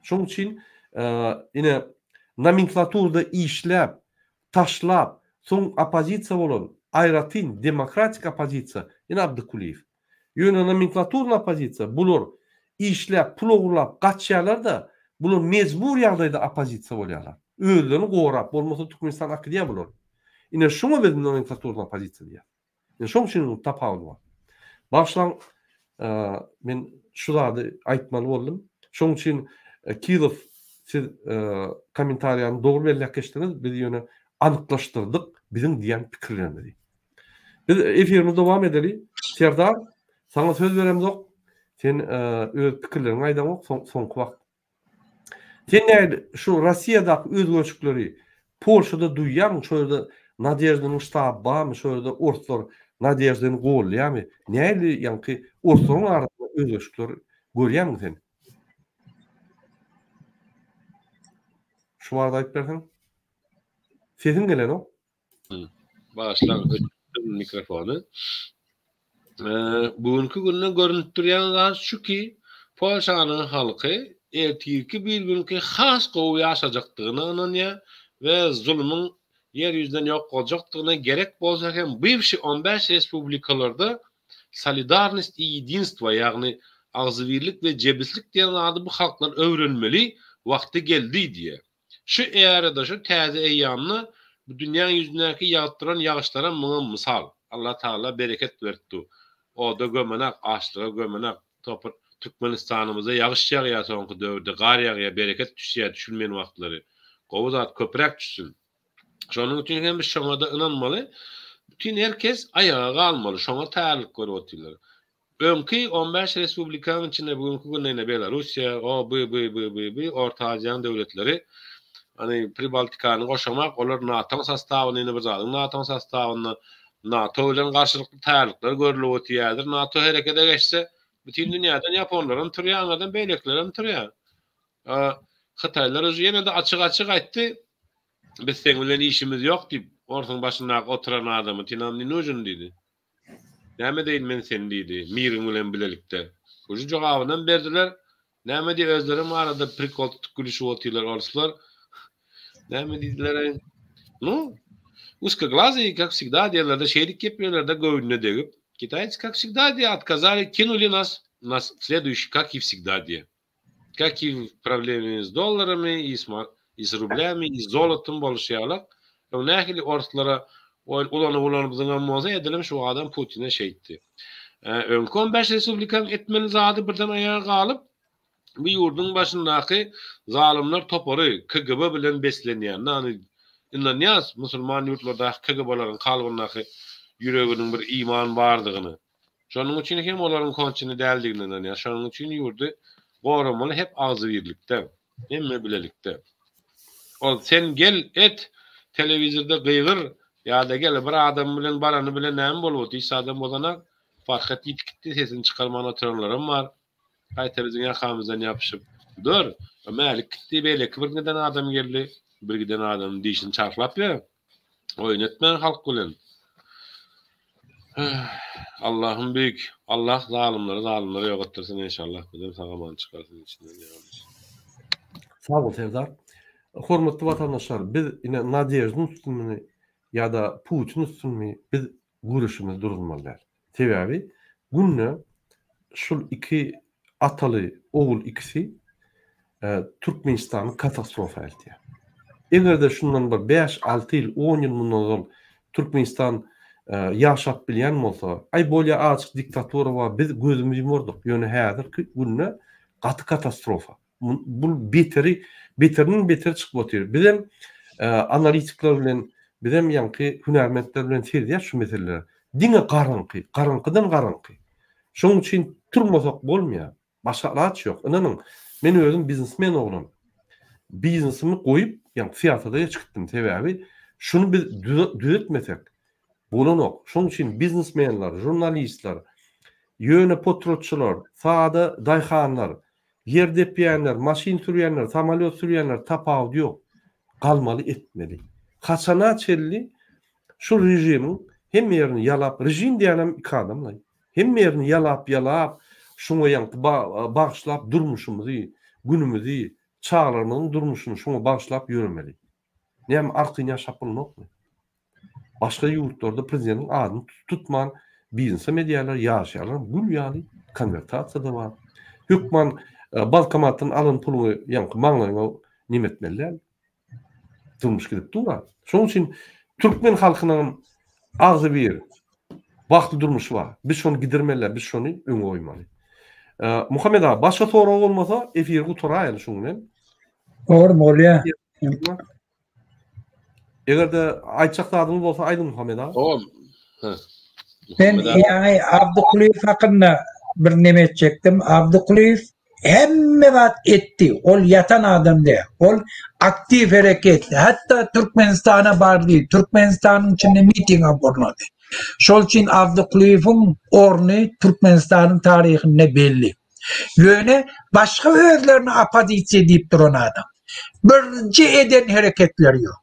Şoň üçin yine nomenklaturda işläp, taşlap, soň opozitsiya bolan Ayratin demokratik opozitsiya yine Abdukuliyew. Yöne nomenklaturna opozitsiya bular işläp, pul uğurlap gaçýarlar da bular mezbur ýagdaýda opozitsiya bolýarlar. Özlerini gowrap bolmasa Türkmenistan akdiýa bular. Yine şoňa bizim nomenklaturna opozitsiya diýär. Yine şoň üçin tapawul bar. Başlan men şu zady aýtmaly boldum. Şoň üçin Kirov siz kommentariýany dogry belläp geçdiňiz. Biz ýöne anyklaşdyrdyk bizim diýen pikirlerimizi. Biz efirimiz dowam edeli. Serdar, sana söz beremzok. Sen öz pikirlerini aýdamok soňky wagt. Sen şu Rossiýadaky özgörçükleri Polşada duýýarmy? Şöyle Nadejdaның ştabı barmy? Şöyle ortalar Nadejdaň golýarmy? Näli ýanky ortaryň arasynda özgörçükler görýärmi sen? Şu barada aýdyp berseň. Sesin gelen o? Başlan mikrofonu. Bugünkü günden görünüp durýan zat şu ki Polşanyň halky ertiki bir günkü has gowy ýaşajakdygyna inanýar we zulmyň yer ýüzünden ýok boljakdygyna gerek bolsa hem bu 15 respublikalarda solidarность и единство ýagny agzybirlik we jebislik diýen ady bu halklar öwrenmeli wagty geldi diýe. Şu eýarada şu täze eýýamny bu dünýä ýüzündäki ýagtyran ýagyşlara muňa mysal. Allah Taala bereket berdi. O da gömenek, açlığa gömenek, topur Türkmenistanymyza ýagyş ýagýar soňky döwürde gar ýagýar, bereket düşýär, düşülmeýän wagtlary. Gowy zat köprek düşsün. Şonuň üçin hem biz şoňa da inanmaly. Bütün herkes ayağa kalmalı. Şoňa täýärlik görüp oturýarlar. Öňki 15 respublikanyň içinde bugünkü günde Belarusya, bu Orta Aziýa döwletleri hani Pribaltikany goşamak, olar NATO sastawyny bir zadyň NATO sastawyny NATO bilen garşylykly täýärlikler görülip oturýardyr. NATO herekete geçse bütün dünýäden Japonlaryň türýäňden beýlekleriň türýär. Hytaýlar özü ýene de açyk aýtdy. Biz sen bilen işimiz ýok diýip ortaň başynda oturan adamy tinamny nujun diýdi. Näme diýin men sen diýdi, miriň bilen bilelikde. Bu jogabyny berdiler. Näme diýip özleri arada prikol gülüşip oturýarlar orslar. Näme diýdiler? Ну, узкоглазые, как всегда, делали шерик кепелер, да говно дегып. Китайцы, как всегда, отказали, кинули нас следующий, как и всегда, как и в проблеме с долларами, и с рублями, и с золотом болушýarlar. Nähili ortlara ulanıp zıngamaza edilen şu adam Putin'e şeydi. Öňkü 15 respublikan etmeli zady birden ayağa galyp bu ýurdun başyndaky zalimler topary KGB bilen beslenýär. İnanýas musulman ýurtlarda KGB'laryň kalgynaky ýüreginiň bir iman bardygyny. Şonuň üçin hem olaryň konçyny däldigini inanýar. Şonuň üçin ýurdu goramaly hep agzy birlikde, hemme bilelikde. Ol sen gel et telewizorda gıygyr ýa-da gel bir adam bilen barany bilen näme bolup otysa adam bolana fark etdi sesini çykarmana oturanlarym bar. Qaytaryjyň ýakamyzdan ýapyşyp dur. Mälik gitdi belek bir giden adam geldi. Bir giden adam dişini çarklap ya. Oyun etmen halk bilen. Allah'ım büyük. Allah zalimleri yok ettirsin inşallah. Bizim sagaman çıkarsın içinden. Sağ ol Serdar. Hormatly vatandaşlar, biz ine Nadejdyň üstünmi ýa-da Putin üstünmi biz görüşimiz durulmalylar. Sebäbi günne şol iki ataly ogul ikisi Türkmenistany katastrofa eldi. Egerde şundan bir 5-6 ýyl, 10 ýyl mundan Türkmenistan ýaşap bilýän bolsa, ay bolýa açyk diktatura we biz gözümizi yumurdyk. Ýöne häzirki günne gaty katastrofa. Bu beterinin beter çıkıp oturuyor. Bizim analitikler bilen, bizim yankı hünermentler bilen terdiýär şu meseleler. Diňe garaňkydan garaňky. Şoň üçin turmasak bolmaýar. Başga ilaç ýok. Inanyň, men özüm biznesmen oglum. Biznesimi goýup, ýa-ni fiýatada çykdym. Sebäbi şunu biz düzeltmesek bolanok. Şoň üçin biznesmenler, jurnalistler, ýöne potrotçular, sada daýhanlar, yer depýänler, maşin sürýänler, samolyot sürýänler tapawd ýok. Galmaly etmeli. Haçana çelli şu rejimiň hem ýerini ýalap, rejim diýenem iki adamlar. Hem ýerini ýalap, şoňa ýaňky bagşlap durmuşymyzy, günümüzi, çağlarymyň durmuşyny şoňa bagşlap ýörmeli. Näme arkyny ýaşap bolmakmy? Başga ýurtlarda prezidentiň adyny tutman, biznes medialar ýaşaýarlar, gül ýaly konvertasiýa da bar. Hükman balkamatın alın puluny ýaňky maňlaryňa nimetmeliler. Durmuş gidip durar. Şoň üçin Türkmen halkynyň agzy bir wagty durmuşy bar. Biz şonu gidermeliler, biz şonu öňe goýmaly. Muhammed abi, başga soragy bolmasa efir guturaýyn şoň bilen. Doğru bolýar. Egerde aýtjak adyňyz bolsa aýdyn Muhammed abi. Tamam. Ben ýa-ni Abdukuliýew hakynda bir neme etjekdim. Abdukuliýew hemme wagt etdi. Ol yatan adam de. Ol aktif hereketli. Hatta Türkmenistana bardy. Türkmenistanyň içinde mitinga boldy. Şol üçin Abdukuliýewiň orny Türkmenistanyň taryhynda belli. Ýöne başga özlerini apozisiýa diýip duran adam. Birinci eden hereketler ýok.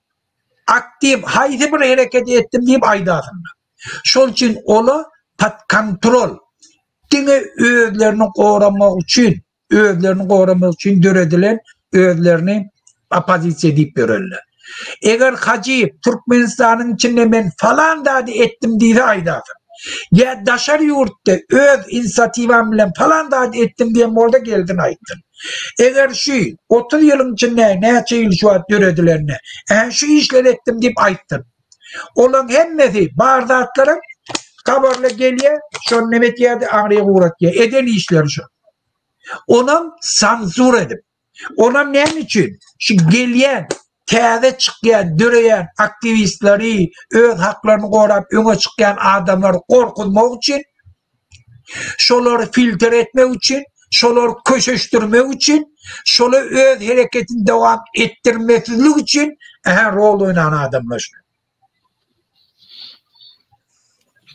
Aktif haýsy bir hereket etdim diýip aýdasyn. Şol üçin ola kontrol diňe özlerini goramak üçin döredilen özlerini apozisiýa diýip bererler. Eger Hacıyev Türkmenistanyň içinde men falan dady etdim diýse aýdasyn. Ya daşar ýurtda öz inisiativam bilen falan dady etdim diýen bolsa geldin aýtdyn. Eger şu 30 ýylyň içinde näçe ýyl şu döredilerine şu işler etdim diýip aýtdyn. Olaň hemmesi bardatlaryň kabarla gelýär, şol nemet ýerde aňryga uğratýar. Eden işler şu. Onuň sansur edip, onuň näme üçin? Şu gelýän täze çykýan, döreýän aktivistleri, öz haklaryny gorap öňe çykýan adamlar gorkutmak üçin, şolary filtre etmek üçin, şolary köşeşdirmek üçin, şoly öz hereketini dowam etdirmesizlik üçin rol oynayan adamlar.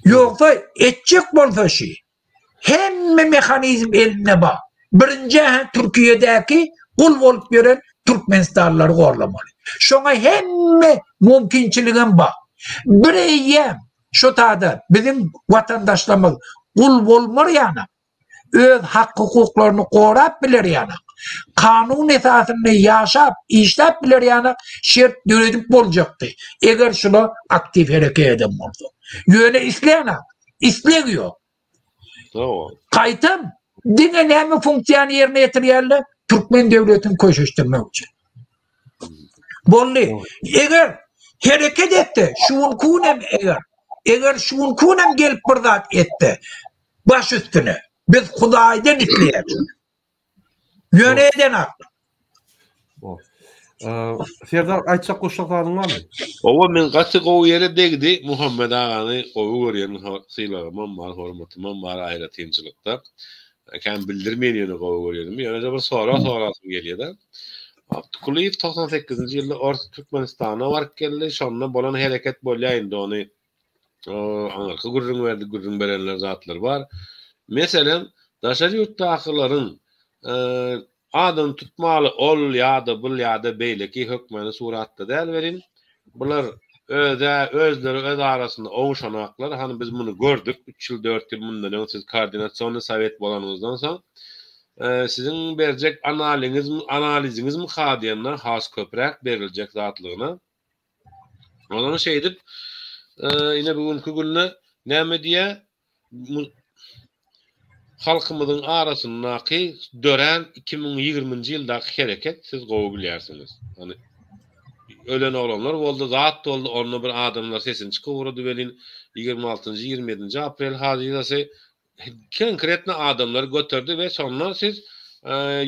Yoksa etjek bolsa şi, hemme mehanizm eline bar. Birinci Türkiye'deki kul bolup gören Türkmenistanlıları gorlamaly. Şoňa hemme mümkinçiligim bar. Bir eýem şu taýda bizim vatandaşlarymyz kul bolmaly ýana. Öz hak hukuklaryny gorap biler ýana. Kanun esasynda ýaşap, işläp biler ýana şert döredip boljakdy. Eger şuna aktif hereket eden bolsa. Ýöne isleýän, isleýär. Tamam. Qaytam diňe näme funksiýany ýerine ýetirýärler? Türkmen devletini köşeşdirmek üçin. Bolly. Eger hereket etdi, şuň kunem eger şuň kunem gelip bir zat etdi. Baş üstüne. Biz Hudaýdan isleýäris. Ýöne eden hakly. Serdar aýtjak goşaklaryň barmy? Owa men gaty gowy ýere degdi Muhammed agany gowy görýän syýlagymam bar, hormatymam bar aýratynçylykda. Kan bildirmeýän gowy görýän. Ýöne bir sorasym gelýär. Abdukuliýew 98-nji ýylda Orta Türkmenistana baryp geldi. Şonda bolan hereket bolýaýyndy ony anarky gürrüň berenler zatlar bar. Meselen Daşary ýurtdakylaryň adam tutmaly ol ýa-da bul ýa-da beýleki hökmany suratda däl berin. Bular özleri öz arasında oňşanaklar. Hani biz bunu gördük. 3 ýyl 4 ýyl mundan öň siz koordinasiýonly sowet bolanyňyzdan soň sizin berjek analiziniz mi hadiyanlar has köprek beriljek zatlygyna. Onu şey edip yine bugünkü günne näme diýe halkymyzyň arasyndaky dören 2020-nji ýyldaky hereket siz gowy bilýärsiňiz. Hani ölen olanlar boldy, zat boldy, onu bir adamlar sesini çykypdy belin 26-njy 27-nji aprel hadisesi konkretne adamlar götürdü ve sonra siz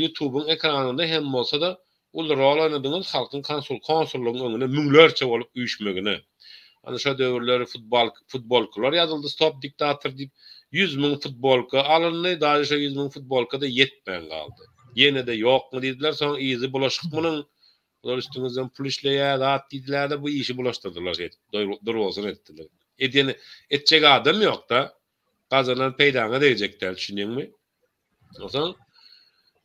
YouTube'un ekranında hem bolsa da ul rol oynadyňyz halkyň konsullugynyň öňüne müňlerçe bolup üýşmegine. Hani şu döwürleri futbolkular ýazyldy, stop diktator diýip 100.000 futbolka alındy, daha şu 100.000 futbolka da yetmän galdy. Ýene de ýokmy diýdiler, soň izi bulaşyk munyň ular üstüňizden pul işleýär, zat diýdiler de bu işi bulaşdyrdylar, durwolsun etdiler. Edeni etjek adam ýok da, gazanan peýdaňa degijekler, düşünýärmi? Oňsoň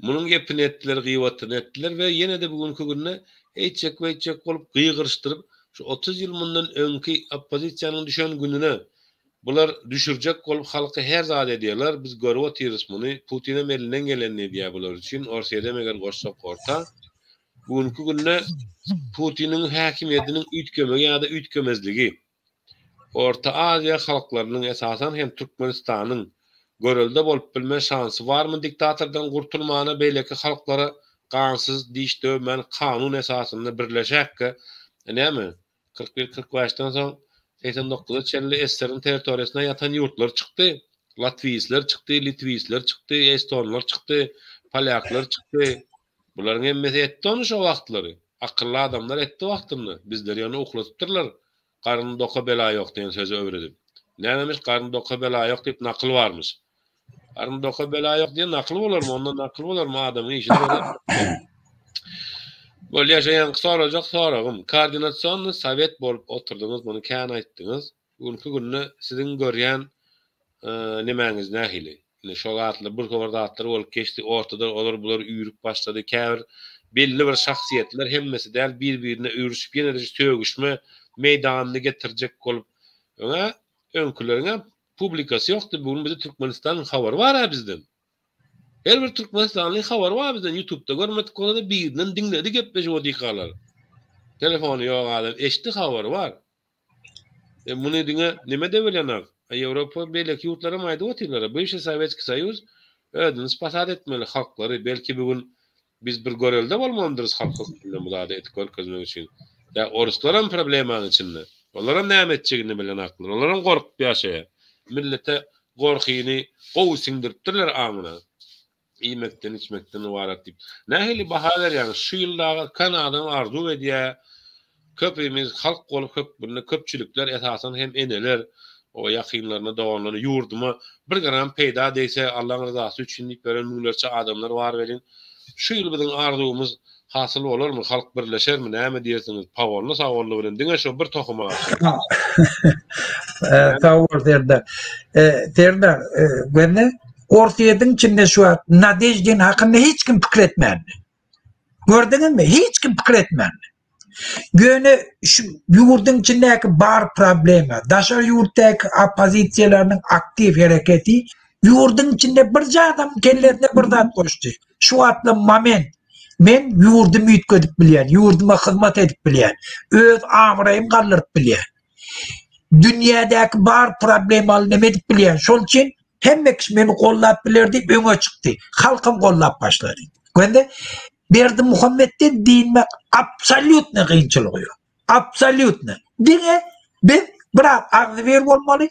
munyň gepini etdiler, gyýwatyny etdiler we ýene de bugünkü günde etjek bolup gyýgyrşdyryp şu 30 ýyl mundan öňki oppozisiýanyň düşen gününe bular düşürjek bolup halky her zat edýärler. Biz görüp otyrys muny Putin'e elinden gelenini diýär bular üçin. Orsiýada meger goşsak orta. Bugünkü günde Putin'in häkimiýetiniň üýtgemegi ýa-da üýtgemezligi Orta Aziýa halklarynyň esasan hem Türkmenistanyň görelde bolup bilme şansy barmy diktatordan gurtulmana beýleki halklara gansız diş döwmen kanun esasynda birleşäkkä näme 41-45-dan soň 89-da çelli SSR-iň territoriýasyna ýatan ýurtlar çykdy. Latwiýsler çykdy, Litwiýsler çykdy, Estonlar çykdy, Polyaklar çykdy. Buların emmesi etdi onu şu wagtlary. Akıllı adamlar etdi wagtyny. Bizler ýany uklatypdyrlar. Garny doka bela ýok diýen sözi öwredip. Nämemiş garny doka bela ýok diýip nakıl barmyş. Garny doka bela ýok diýen nakıl bolarmy? Ondan nakıl bolarmy adamyň işini? Bol ýaşaýan sorajak soragym. Koordinasiýonly sowet bolup oturdyňyz, muny kän aýtdyňyz. Bugünkü günde siziň görýän nemäňiz nähili? Şu atlı bir kovardatlar bolup geçti, ortada olur bular üýrüp başlady. Käbir belli bir şahsiýetler hemmesi däl bir-birine üýrüşip ýene-de tögüşme meýdanyny getirjek bolup öňkülerine publikasy ýokdy. Bugün bize Türkmenistanyň habary bar bizden. Her bir Türkmenistanly habary bar bizden. YouTube'da görmedik bolada birinden dinledi gepleşip odikalar. Telefony ýok adam, eşdi habary bar. Muny diňe nime de bilener? Avrupa beýleki ýurtlara maýda otyrlar. Bu işe Sowetski Soýuz ödüni ispat etmeli halklary. Belki bugün biz bir görelde bolmandyrys halk bilen bulady etkol közmek üçin. Ya oruslarym problemanyň içinde. Olara näme etjegini bilen aklar. Olaryň gorkup ýaşaýar. Millete gorkyny gowy siňdiripdirler amyna. Iýmekden içmekden ibaret diýip. Nähili bahalar ýa-ni şu ýyldaga Kanadaň arzu edýär. Köpimiz halk bolup köpçülikler esasan hem eneler o yakınlarına dağlarına yurduma bir gram peyda deyse Allah'ın rızası üçün deyip veren münglerçe adamlar var verin. Şu yıl bizim arzumuz hasıl olur mu? Halk birleşer mi? Näme diyersiniz? Pavorlu savorlu verin. Dine şu bir tohuma var. Tavor derdi. Derdi. Bende ortaydın içinde şu an Nadejdin hakkında hiç kim fikir etmedi. Gördünüz mü? Hiç kim fikir etmedi. Göne şu yurdun içindeki bar problemi, daşar yurttaki opozisiyalarının aktif hareketi, yurdun içinde bir adam kellerine bir zat koştu. Şu atlı moment, men yurdumu ütküdip bilyen, yurduma hizmet edip bilyen, öz amrayım kaldırıp bilyen. Dünyadaki bar problemi alıp edip bilyen. Şol için hemme kişi beni kollap bilerdi, öňe çykdy. Halkym kollap başladı. Göndü Berdi Muhammed'den dinmek absolutne kıyınçılık yok. Absolutne. Dine biz bırak ağzı ver olmalı.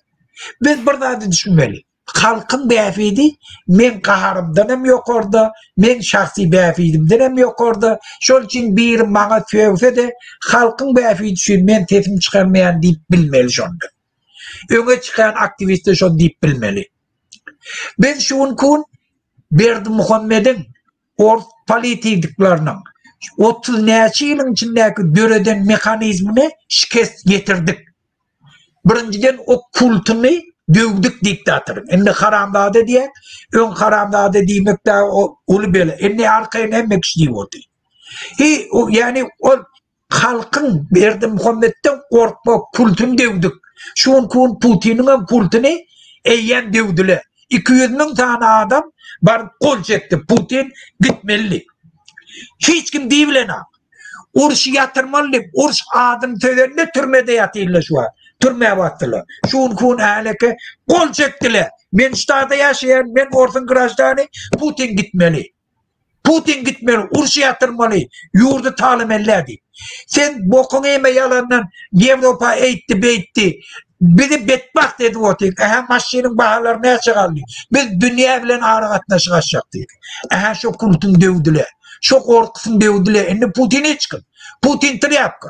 Biz burada da düşünmeli. Halkın beyafiydi. Men kaharımdan hem yok orada. Men şahsi beyafiydim hem yok orada. Şol için bir bana tövse de halkın beyafiydi düşün. Men tesim çıkarmayan deyip bilmeli şonda. Öne çıkan aktivistler şon deyip bilmeli. Ben şun kun Berdi Muhammed'in politiklerinin 30 ýylyň içindäki döreden mekanizmini şikest getirdik. Birinciden o kultuny dövdük diktatörün. Indi haramdada diye, ön haramdada diýmek da ulu bele. Indi arkaýyn hemme kişi boldy. Yani o halkın Berdimuhamedden korkma kultun dövdük. Şuun kun Putin'in kultunu eýen dövdüler. 200.000 tane adam bar kol çekti. Putin gitmeli. Hiç kim diýbilen. Urş yatırmalı. Urş adım tölerinde türmede yatıyla şu an. Türmeye battılar. Şuun kun ahleke kol çektiler. Men ştada yaşayan, men Orson Graj'dani Putin gitmeli. Putin gitmeli. Urş yatırmalı. Yurdu talim elledi. Sen bokun eme yalandan Avrupa eğitti beytti. Bizi betbakt dedi otik. Maşinin bahalarına çıkardı. Biz dünya bilen ağrıqatına çıkaşacaktık. Şu kultun dövdüler. Şu korkusun dövdüler. Şimdi Putin'e çıkın. Putin triyapka.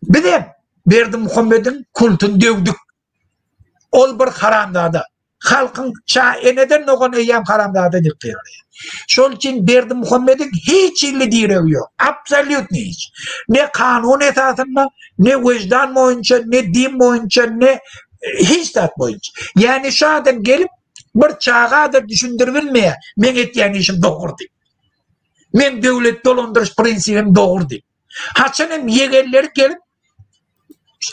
Bir de Berdimuhamed'in kultun dövdük. Ol bir haramdada. Halkın eneden noğun eyyam haramdada diktiyor. Şol için Berdimuhamed'in hiç illi direvi yok. Absolut hiç. Ne kanun esasında, ne vicdan boyunca, ne din boyunca, ne hiç tat boyunca. Yani şu adam gelip bir çağa da düşündürülmeye men etyen işim doğurdu. Men devlet dolandırış prensibim doğurdu. Haçanım yegerleri gelip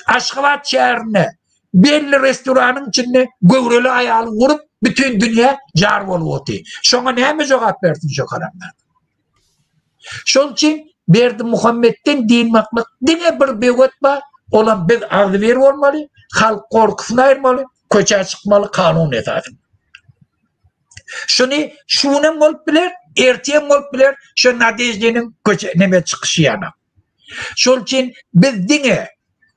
Aşgabat şehrine belli restoranın içinde gövreli ayalı vurup bütün dünya jar bolup oty. Şoňa näme jogap berdi şu karamlar. Şol için Berdimuhamedden din makmak dine bir begot bar. Olan biz ağzı verip olmalı, halk korkusuna ayırmalı, köçe çıkmalı kanun esasında. Şunu bolup biler, erteýen bolup biler, şu nadejdenin köçe neme çıkışı yana. Şol için biz dine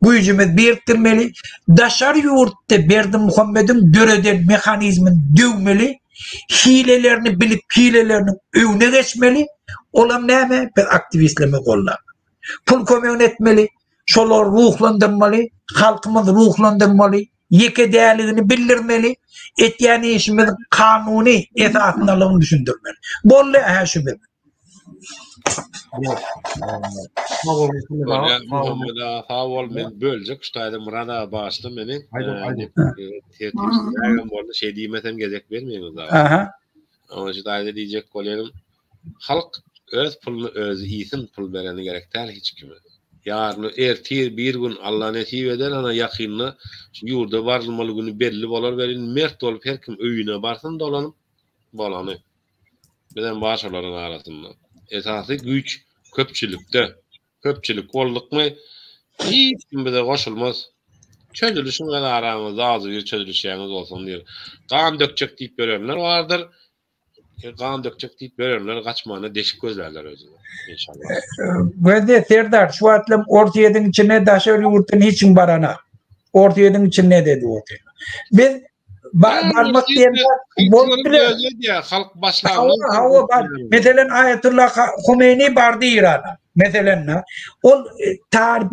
güýjümiz bertirmeli, daşar ýurtda Berdimuhamed'in döreden mekanizmin dövmeli, hilelerini bilip hilelerinin öwüne geçmeli, olam näme? Bir aktivistlerimi gollap. Pul kömegini etmeli, şolar ruhlandyrmaly, halkymyz ruhlandyrmaly, ýeke däligini bildirmeli, etýän işimiz kanuny esasyndalygyny düşündirmeli. Bolle şu bir. Muhammed men böljek ştaýda Murada başda meni tertipsiz şey diýmesem gezek bermeýiňiz abi. Aha. Ama ştaýda diýjek bolarym halk öz pulunu özü iýsin pul bereni gerek däl hiç kime. Yarın ertir bir gün Allah nesip eder ana ýakynly ýurda barylmaly güni belli bolar berin mert bolup her kim öýüne barsyn dolanyp bolany. Bilen başalaryň arasynda. Esasy güç köpçülükde. Köpçülük boldukmy hiç kim bize goşulmaz. Çözülüşün gana aramızda azı bir çözülüşýäňiz bolsun diýer. Gan dökjek diýip berenler bardyr. Gan dökjek diýip berenler gaçmany deşik gözlerler özüne. İnşallah. Böyle Serdar şu atlım ortaýerin içine daşary ýurtun hiçin barana. Ortaýerin içine dedi orta. Biz barmak diýende bolupdyr. Halk başlaryny. Meselen Ayetullah Khomeini bardy İran'a. Meselen ol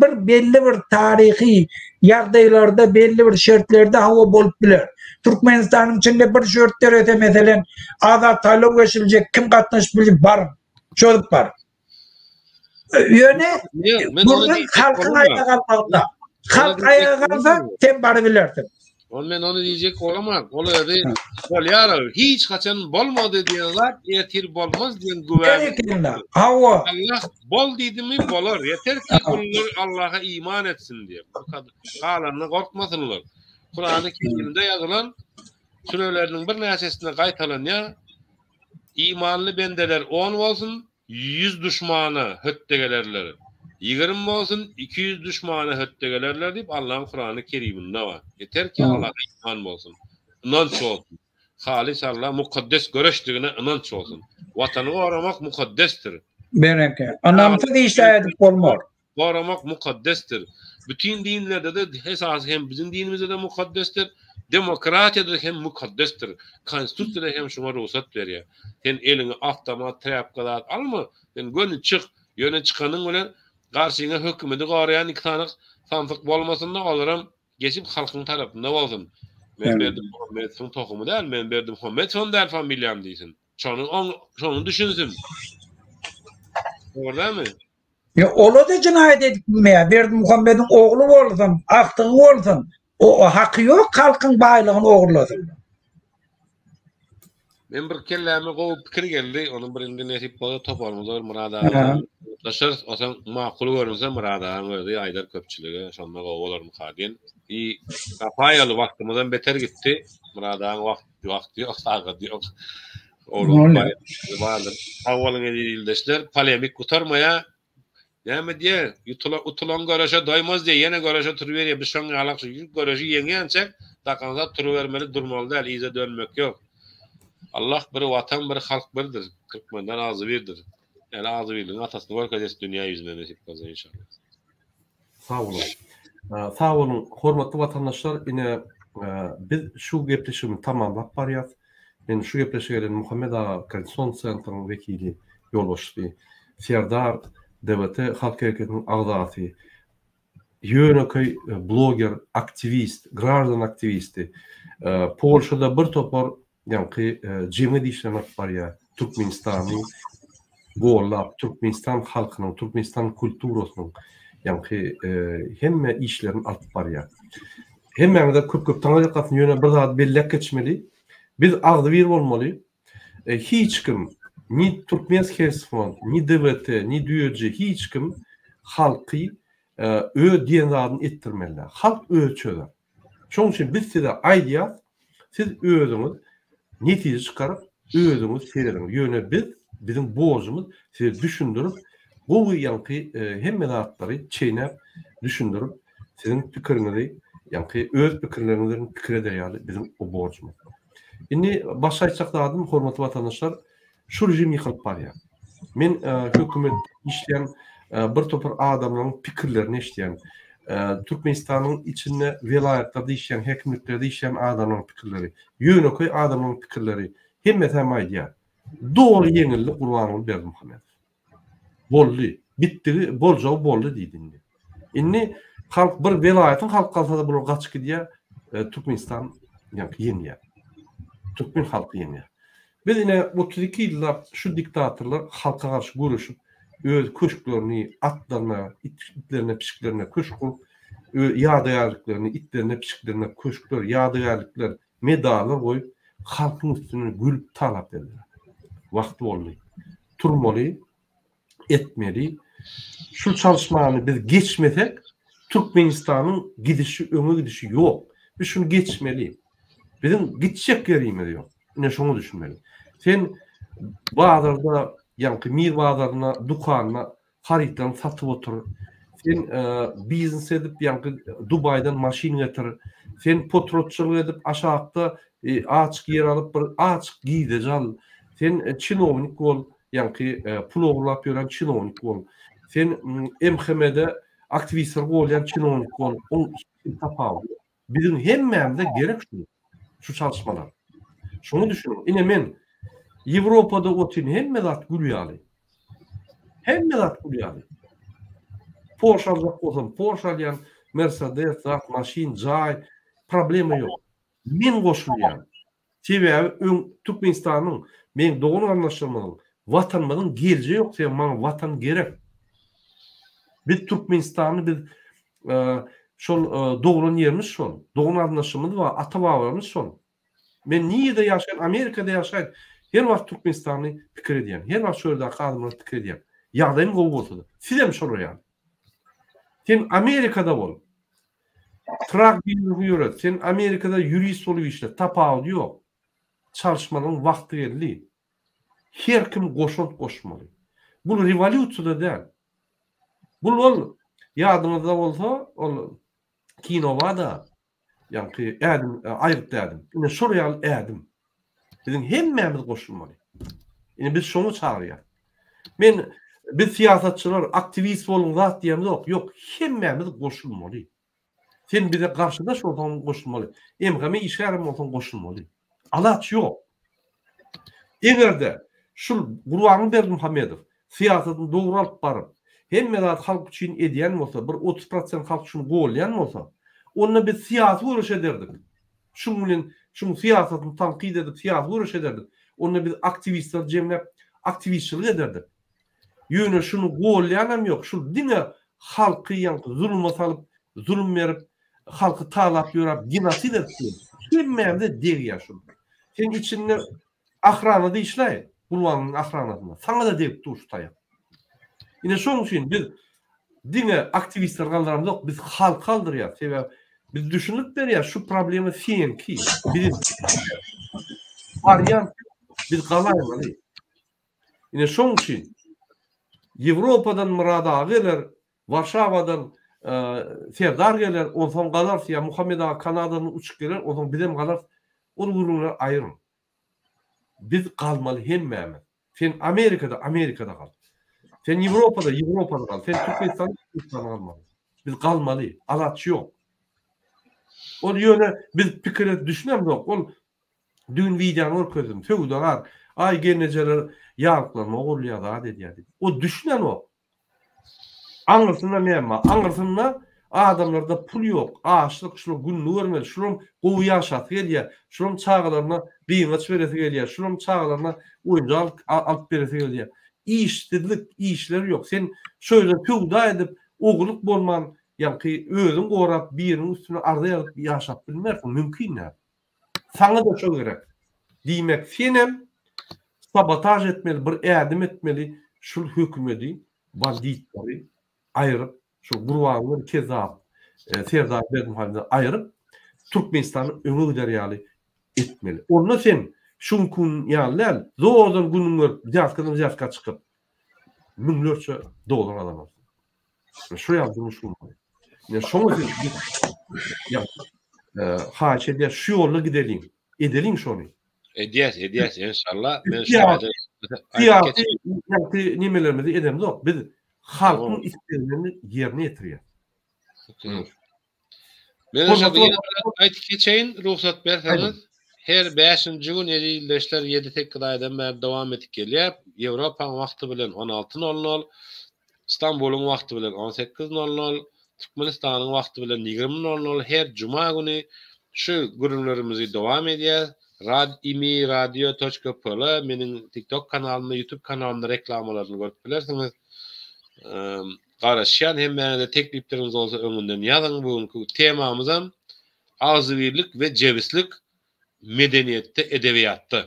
bir belli bir tarihi ýagdaýlarda belli bir şertlerde hawa bolup biler. Türkmenistanyň içinde bir şertler öte meselen azat taýlap geçiljek kim gatnaşyp bilir bar. Çolup bar. Ýöne halkyň aýaga kalkda. Halk aýaga kalsa sen bary bilersin. Men onu diýjek bolamam. Olary bolýar. Hiç kaçan bolmady diýenler, ertir bolmaz diýen güwän. Allah bol diýdimi bolar. Yeter ki bunlar Allah'a iman etsin diýip. Bu kadar galanyny gorkmasynlar. Kur'an-ı Kerimde ýazylan süreleriniň bir näçesine gaýtalanýa imanly bendeler 10 bolsun, 100 düşmana höttegelerler. 20 bolsun 200 düşmana höttegelerler diýip Allah'ın Kur'an-ı Keriminde var. Yeter ki Allah'a iman bolsun. Inanç olsun. Halis Allah mukaddes göreşdigine inanç olsun. Watany goramak mukaddestir. Bereke. Anamsız işledik bolmar. Goramak mukaddestir. Bütün dinlerde de esas hem bizim dinimizde de mukaddestir. Demokratiyada hem mukaddestir. Konstitusiýada hem şuna ruhsat berýär. Sen elini avtomat trapkalar alma. Sen gönü çık. Ýöne çykanyň bilen garşyňa hökümeti goraýan iki tane sansyk bolmasynda olaram geçip halkyň tarapynda bolsun. Men berdim Muhammed'in tohumu däl, men berdim Muhammed'in däl familiýam diýsin. Şonu düşünsün. Doğru mi? Ya ola da cinayet edip mi ya? Berdimuhamed'in oğlu bolsun, aktygy bolsun. O hakkı yok, halkın baylığını oğurladı. Men bir kelleme gowy pikir geldi. Onun birinde nesip bolsa toparmazlar Murada. Taşır osan makul görünse Murada öýdi aýdar köpçüligi şonda gowy bolarmy hadin. Kapayaly wagtymyzdan beter gitdi. Muradaň wagty ýok, sagat ýok. Oğlum vardır. Havalın edildeşler polemik kutarmaya näme diye utulan garaja doymaz diye yine garaja turuveriyor. Biz şoňa alakçy garajy ýeňençek takanza turuvermeli durmaly däl, ize dönmek ýok. Allah bir watan bir halk birdir. 40 menden azı birdir. Yani azı birliğin atasyny görkezes dünýä ýüzüne nesip bolsa inşallah. Sağ olun. Sağ olun. Hormatly watandaşlar, ine biz şu gepleşimi tamamlap barýar. Men şu gepleşigelen Muhammed Ağa Konstitusiýon Centrynyň wekili ýolbaşçy Serdar DBT Halk Hereketiniň agzasy, ýöneköy bloger, aktivist, građan aktivisti. Polşada bir topar ýa-ni jemi diýişler barýar. Türkmenistanyň gollap, Türkmenistan halkynyň, Türkmenistan kulturasynyň ýa-ni hemme işlerini alyp barýar. Hemmäňde köp-köp taňaýatyň ýöne bir zat bellek geçmeli. Biz agdy bir bolmaly. Hiç kim, ni Türkmenistан, ni DVT, ni DÜYC, hiç kim halky ö diýen zadyny etdirmeli. Halk ölçüler. Şoň üçin biz size aýdýar, siz özüňiz netije çykaryp özüňiz seredin. Ýöne bizim borjumuz size düşündirip, bu ýanky hemme zatlary çeýnäp düşündirip, sizin pikirinizi, ýanky öz pikirleriňizi pikir edýärli bizim o borjumuz. Indi başlaýçaklarym, hormatly watandaşlar, şu rejim ýykylyp barýar. Men hökümet işleyen bir topar adamlaryň pikirlerini eşdiýän, Türkmenistanyň içinde vilayetlarda işleyen, hekimliklerde işleyen adamlaryň pikirleri, ýöneköy adamlaryň pikirleri hemme tämaýdýar. Dogry ýeňillik Gurbanuly Berdimuhammedow. Boldy, bitdi, boljaw boldy diýdi. Indi halk bir vilayetin halk kalsada bunu gaçyk diye Türkmenistan ýenýär. Türkmen halky ýenýär. Biz ine 32 ýyllar şu diktatorlar halka garşy görüşüp, öz köşklerini, atlarına, itlerine, pişiklerine köşk kurup, ýadygarlyklaryny, itlerine, pişiklerine köşkler, ýadygarlyklar, medallar goýup, halkyň üstüne gülüp talap edildi. Wagt boldy. Turmaly, etmeli. Şu çalışmany biz geçmesek, Türkmenistanyň gidişi, öňe gidişi ýok. Biz şunu geçmeli. Bizim gitjek ýerimiz ýok. Ine şonu düşünmeli. Sen bazarda, ýa-ni mir bazaryna, dukanyna harytlaryny satyp otur. Sen biznes edip, ýa-ni Dubaydan maşin getir. Sen potrotçylyk edip, aşağıda açyk yer alyp, bir açyk giýde jal. Sen çinownik bol, ýa-ni pul oglap ýören çinownik bol. Sen MHM'de aktivistler bolýan çinownik bol. O tapaw. Bizim hemmämize gerek şu çalışmalar. Şunu düşünün. Ine men Ýewropada otin hemme zat gülýärli. Hemme zat gülýärli. Polşalda bolsam, Polşalyan Mercedes, zat maşin, jaý, problema ýok. Men goşulýan. Sebäbi Türkmenistanyň men dogry anlaşylmagyň, watanymyň geljeği ýok, sen maňa watan gerek. Biz Türkmenistany biz şol dogry ýerimiz şol. Dogry anlaşylmamyz we ata-babalarymyz şol. Men niýede ýaşaýan, Amerikada ýaşaýan, her wagt Türkmenistany pikir edýän, her wagt şöyle adamlar pikir edýän. Ýagdaýym gowy bolsa da, siz hem şol ýa. Sen Amerikada bol. Trak bilen ýöret. Sen Amerikada jurist bolup işle, tapaw ýok. Çalışmanyň wagty geldi. Her kim goşmaly. Bu rewolýusiýa däl. Bu ýadyňyzda bolsa, ol kinowada ýa-ni aýryp ine şol ýaly ädim. Bizim hemmämiz goşulmaly. Ine biz şonu çağırýar. Biz siýasatçylar aktivist bolun zat diýemiz ýok. Ýok, hemmämiz goşulmaly. Sen bize karşıda şoldan goşulmaly. MHM işgärem bolsaň goşulmaly. Alaç ýok. Egerde şu Gurbanuly Berdimuhammedow siýasatyny dogry alyp baryp, hemme zat halk üçin edýän bolsa, bir 30% halk şunu golýan bolsa, onda biz siýasy görüş ederdik. Şunu bilen şu siýasatyny tanqid edip siýasy görüş ederdik. Onda biz aktivistler jemlep aktivistçilik ederdik. Ýöne şunu golýanam ýok. Şu diňe halky ýa-ni zulma salyp, zulm berip, halkı talap yorap genosid etdi. Hemmemde deg yaşım. Sen içinde ahranada işlay. Bulwanın ahranasında. Sana da deg tuştaya. Ine şoň üçin biz dine aktivistler galdaramız yok. Biz halk kaldırýar. Sebäp biz düşünüp berýär şu problemi sen ki. Biz variant biz galaymaly. Ine şoň üçin Ýewropadan murada geler, Warşawadan Serdar geler, ondan galar ya Muhammed Ağa Kanadadan uçup geler, ondan bizem galar. Ol gurullar aýrym. Biz galmaly hemmemiz. Sen Amerikada gal. Sen Ýewropada gal. Sen Türkmenistanda galmaly. Biz galmaly. Alaç ýok. Ol ýöne biz pikir düşünämiz yok. Ol dün videony görkezdim. Töwdeler ay gelnejeler ýaklama ogurlýar dedi. O düşünen o. Aňyrsynda näme? Aňyrsynda adamlarda pul ýok. Açlyk şol günni görmeli. Şolum gowy ýaşaty gelýär. Şolum çağlaryna biňaç beresi gelýär. Şolum çağlaryna oýunjak alyp beresi gelýär. İşler ýok. Sen şöyle töwda edip ogurluk bolman, ýa-ki özüň gorap biriniň üstüne ardaýalyp ýaşap bilmersiň. Mümkin näme? Sana da şol gerek. Diýmek senem sabotaj etmeli, bir ädim etmeli, şul hökümeti, banditleri aýryp, şu gurwanyny kezap, Serdar Berdimuhammedowy aýryp, Türkmenistany öňe giderýäli etmeli. Onda sen şunkun ýalyl, zordan günüňer ýaşka çykyp, $100,000 alamaz. Şu ýagdaýda şu. Ýa şoňa ýa haçe diýär şu ýolda gidelim. Edelim şonu. Ediyes inşallah. Ben şöyle nimelerimizi edemiz yok. Biz halkın isteklerini yerine getirýär. Ben şöyle aýtyp geçeýin, ruhsat berseňiz. Her 5-nji gün ýerleşler 7-8 aýdan bäri dowam etip gelýär. Ýewropaň wagty bilen 16:00, İstanbulyň wagty bilen 18:00, Türkmenistanyň wagty bilen 20:00 her juma güni şu gürünlerimizi dowam edýär. radio.pl meniň TikTok kanalymda, YouTube kanalymda reklamalaryny görüp bilersiňiz. Garaşýan hem mende teklipleriniz bolsa öňünden ýazyň. Bugünkü temamyzam agzybirlik we jebislik medeniýetde edebiýatda.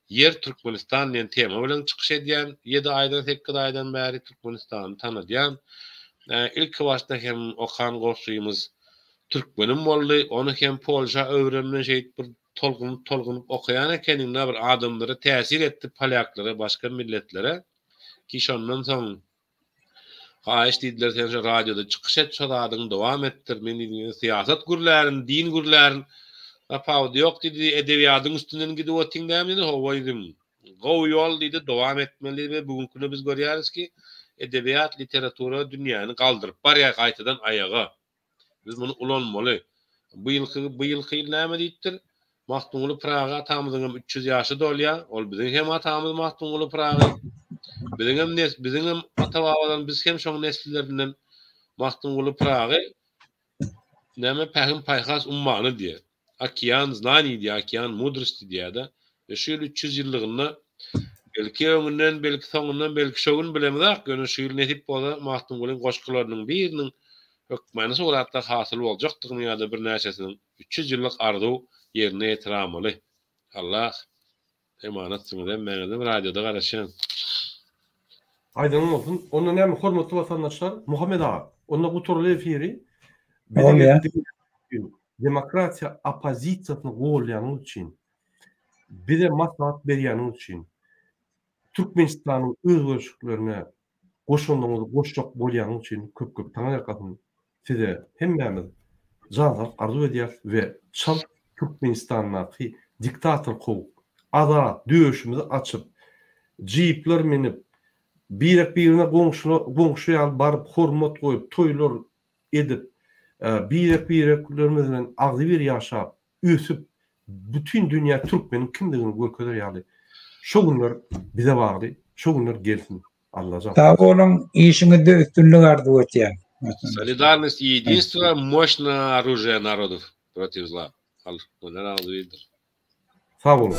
Yer Türkmenistan diýen tema bilen çykyş edýän, 7 aýdan 8 aýdan bäri Türkmenistany tanydýan. İlk başda hem okan goşuýymyz türkmenim boldy, onu hem Polşa öwrenme şeýit bir tolgunup okuyan ekeninde bir adamları täsir etdi polyaklary, başka milletlere. Ki şondan soň gaýş diýdiler sen radioda çykyş et, şol adyň dowam ettir. Men diýdim siýasat gürlärin, din gürlärin apawdy ýok diýdi, edebiýatyň üstünden gidip otyňdam diýdi. Howaýdym. Gowy ýol diýdi, dowam etmeli we bugünkü biz görýäris ki edebiýat, literatura dünýäni galdyryp barýar gaýtadan ayaga. Biz muny ulanmaly. Bu ýylky näme diýipdir? Mahtumulu Praga atamyzyň 300 ýaşy dolýar. Ol biziň hem atamyz Mahtumulu Praga. Biziň hem ata-babadan biz hem şoň nesillerden Mahtumulu Praga näme pähim paýhas ummany diýer. Okean znani diýer, okean mudrosti diýer da. Ve şu 300 ýyllygyny belki öňünden, belki soňundan, belki şogun bilemizak. Göne şu ýyl netip bola Mahtumuluň goşgularynyň biriniň hökmany suratda hasyl boljakdygyny ýa-da bir näçesiniň 300 ýyllyk arzuw yerine yetiramaly. Allah emanetçiňizden meňizem radioda garaşan. Aýdyn bolsun. Onda näme hormatly watandaşlar, Muhammed Ağa, onda bu torly efiri demokratiýa opozisiýasyny golýanyň üçin, bize maslahat berýäniň üçin, Türkmenistanyň özgörçlüklerine goşulmagy goşjak bolýanyň üçin köp taňaýakatyn size hemmemiz jazap arzu edýär we çal Türkmenistan'daki diktatör kovuk, adalet döşümüzü açıp, jipler minip, birine goňşuýan barıp hormat koyup, toýlar edip, birlerimizden agzy bir ýaşap, ösüp, bütün dünýä Türkmenin kimdigini görkezýärli. Şo günler bize bagly, şo günler gelsin. Allah'a. Ta onuň işiňizde üstünlük arzu etýär. Солидарность и единство — мощное оружие народов против зла. Sağ olun.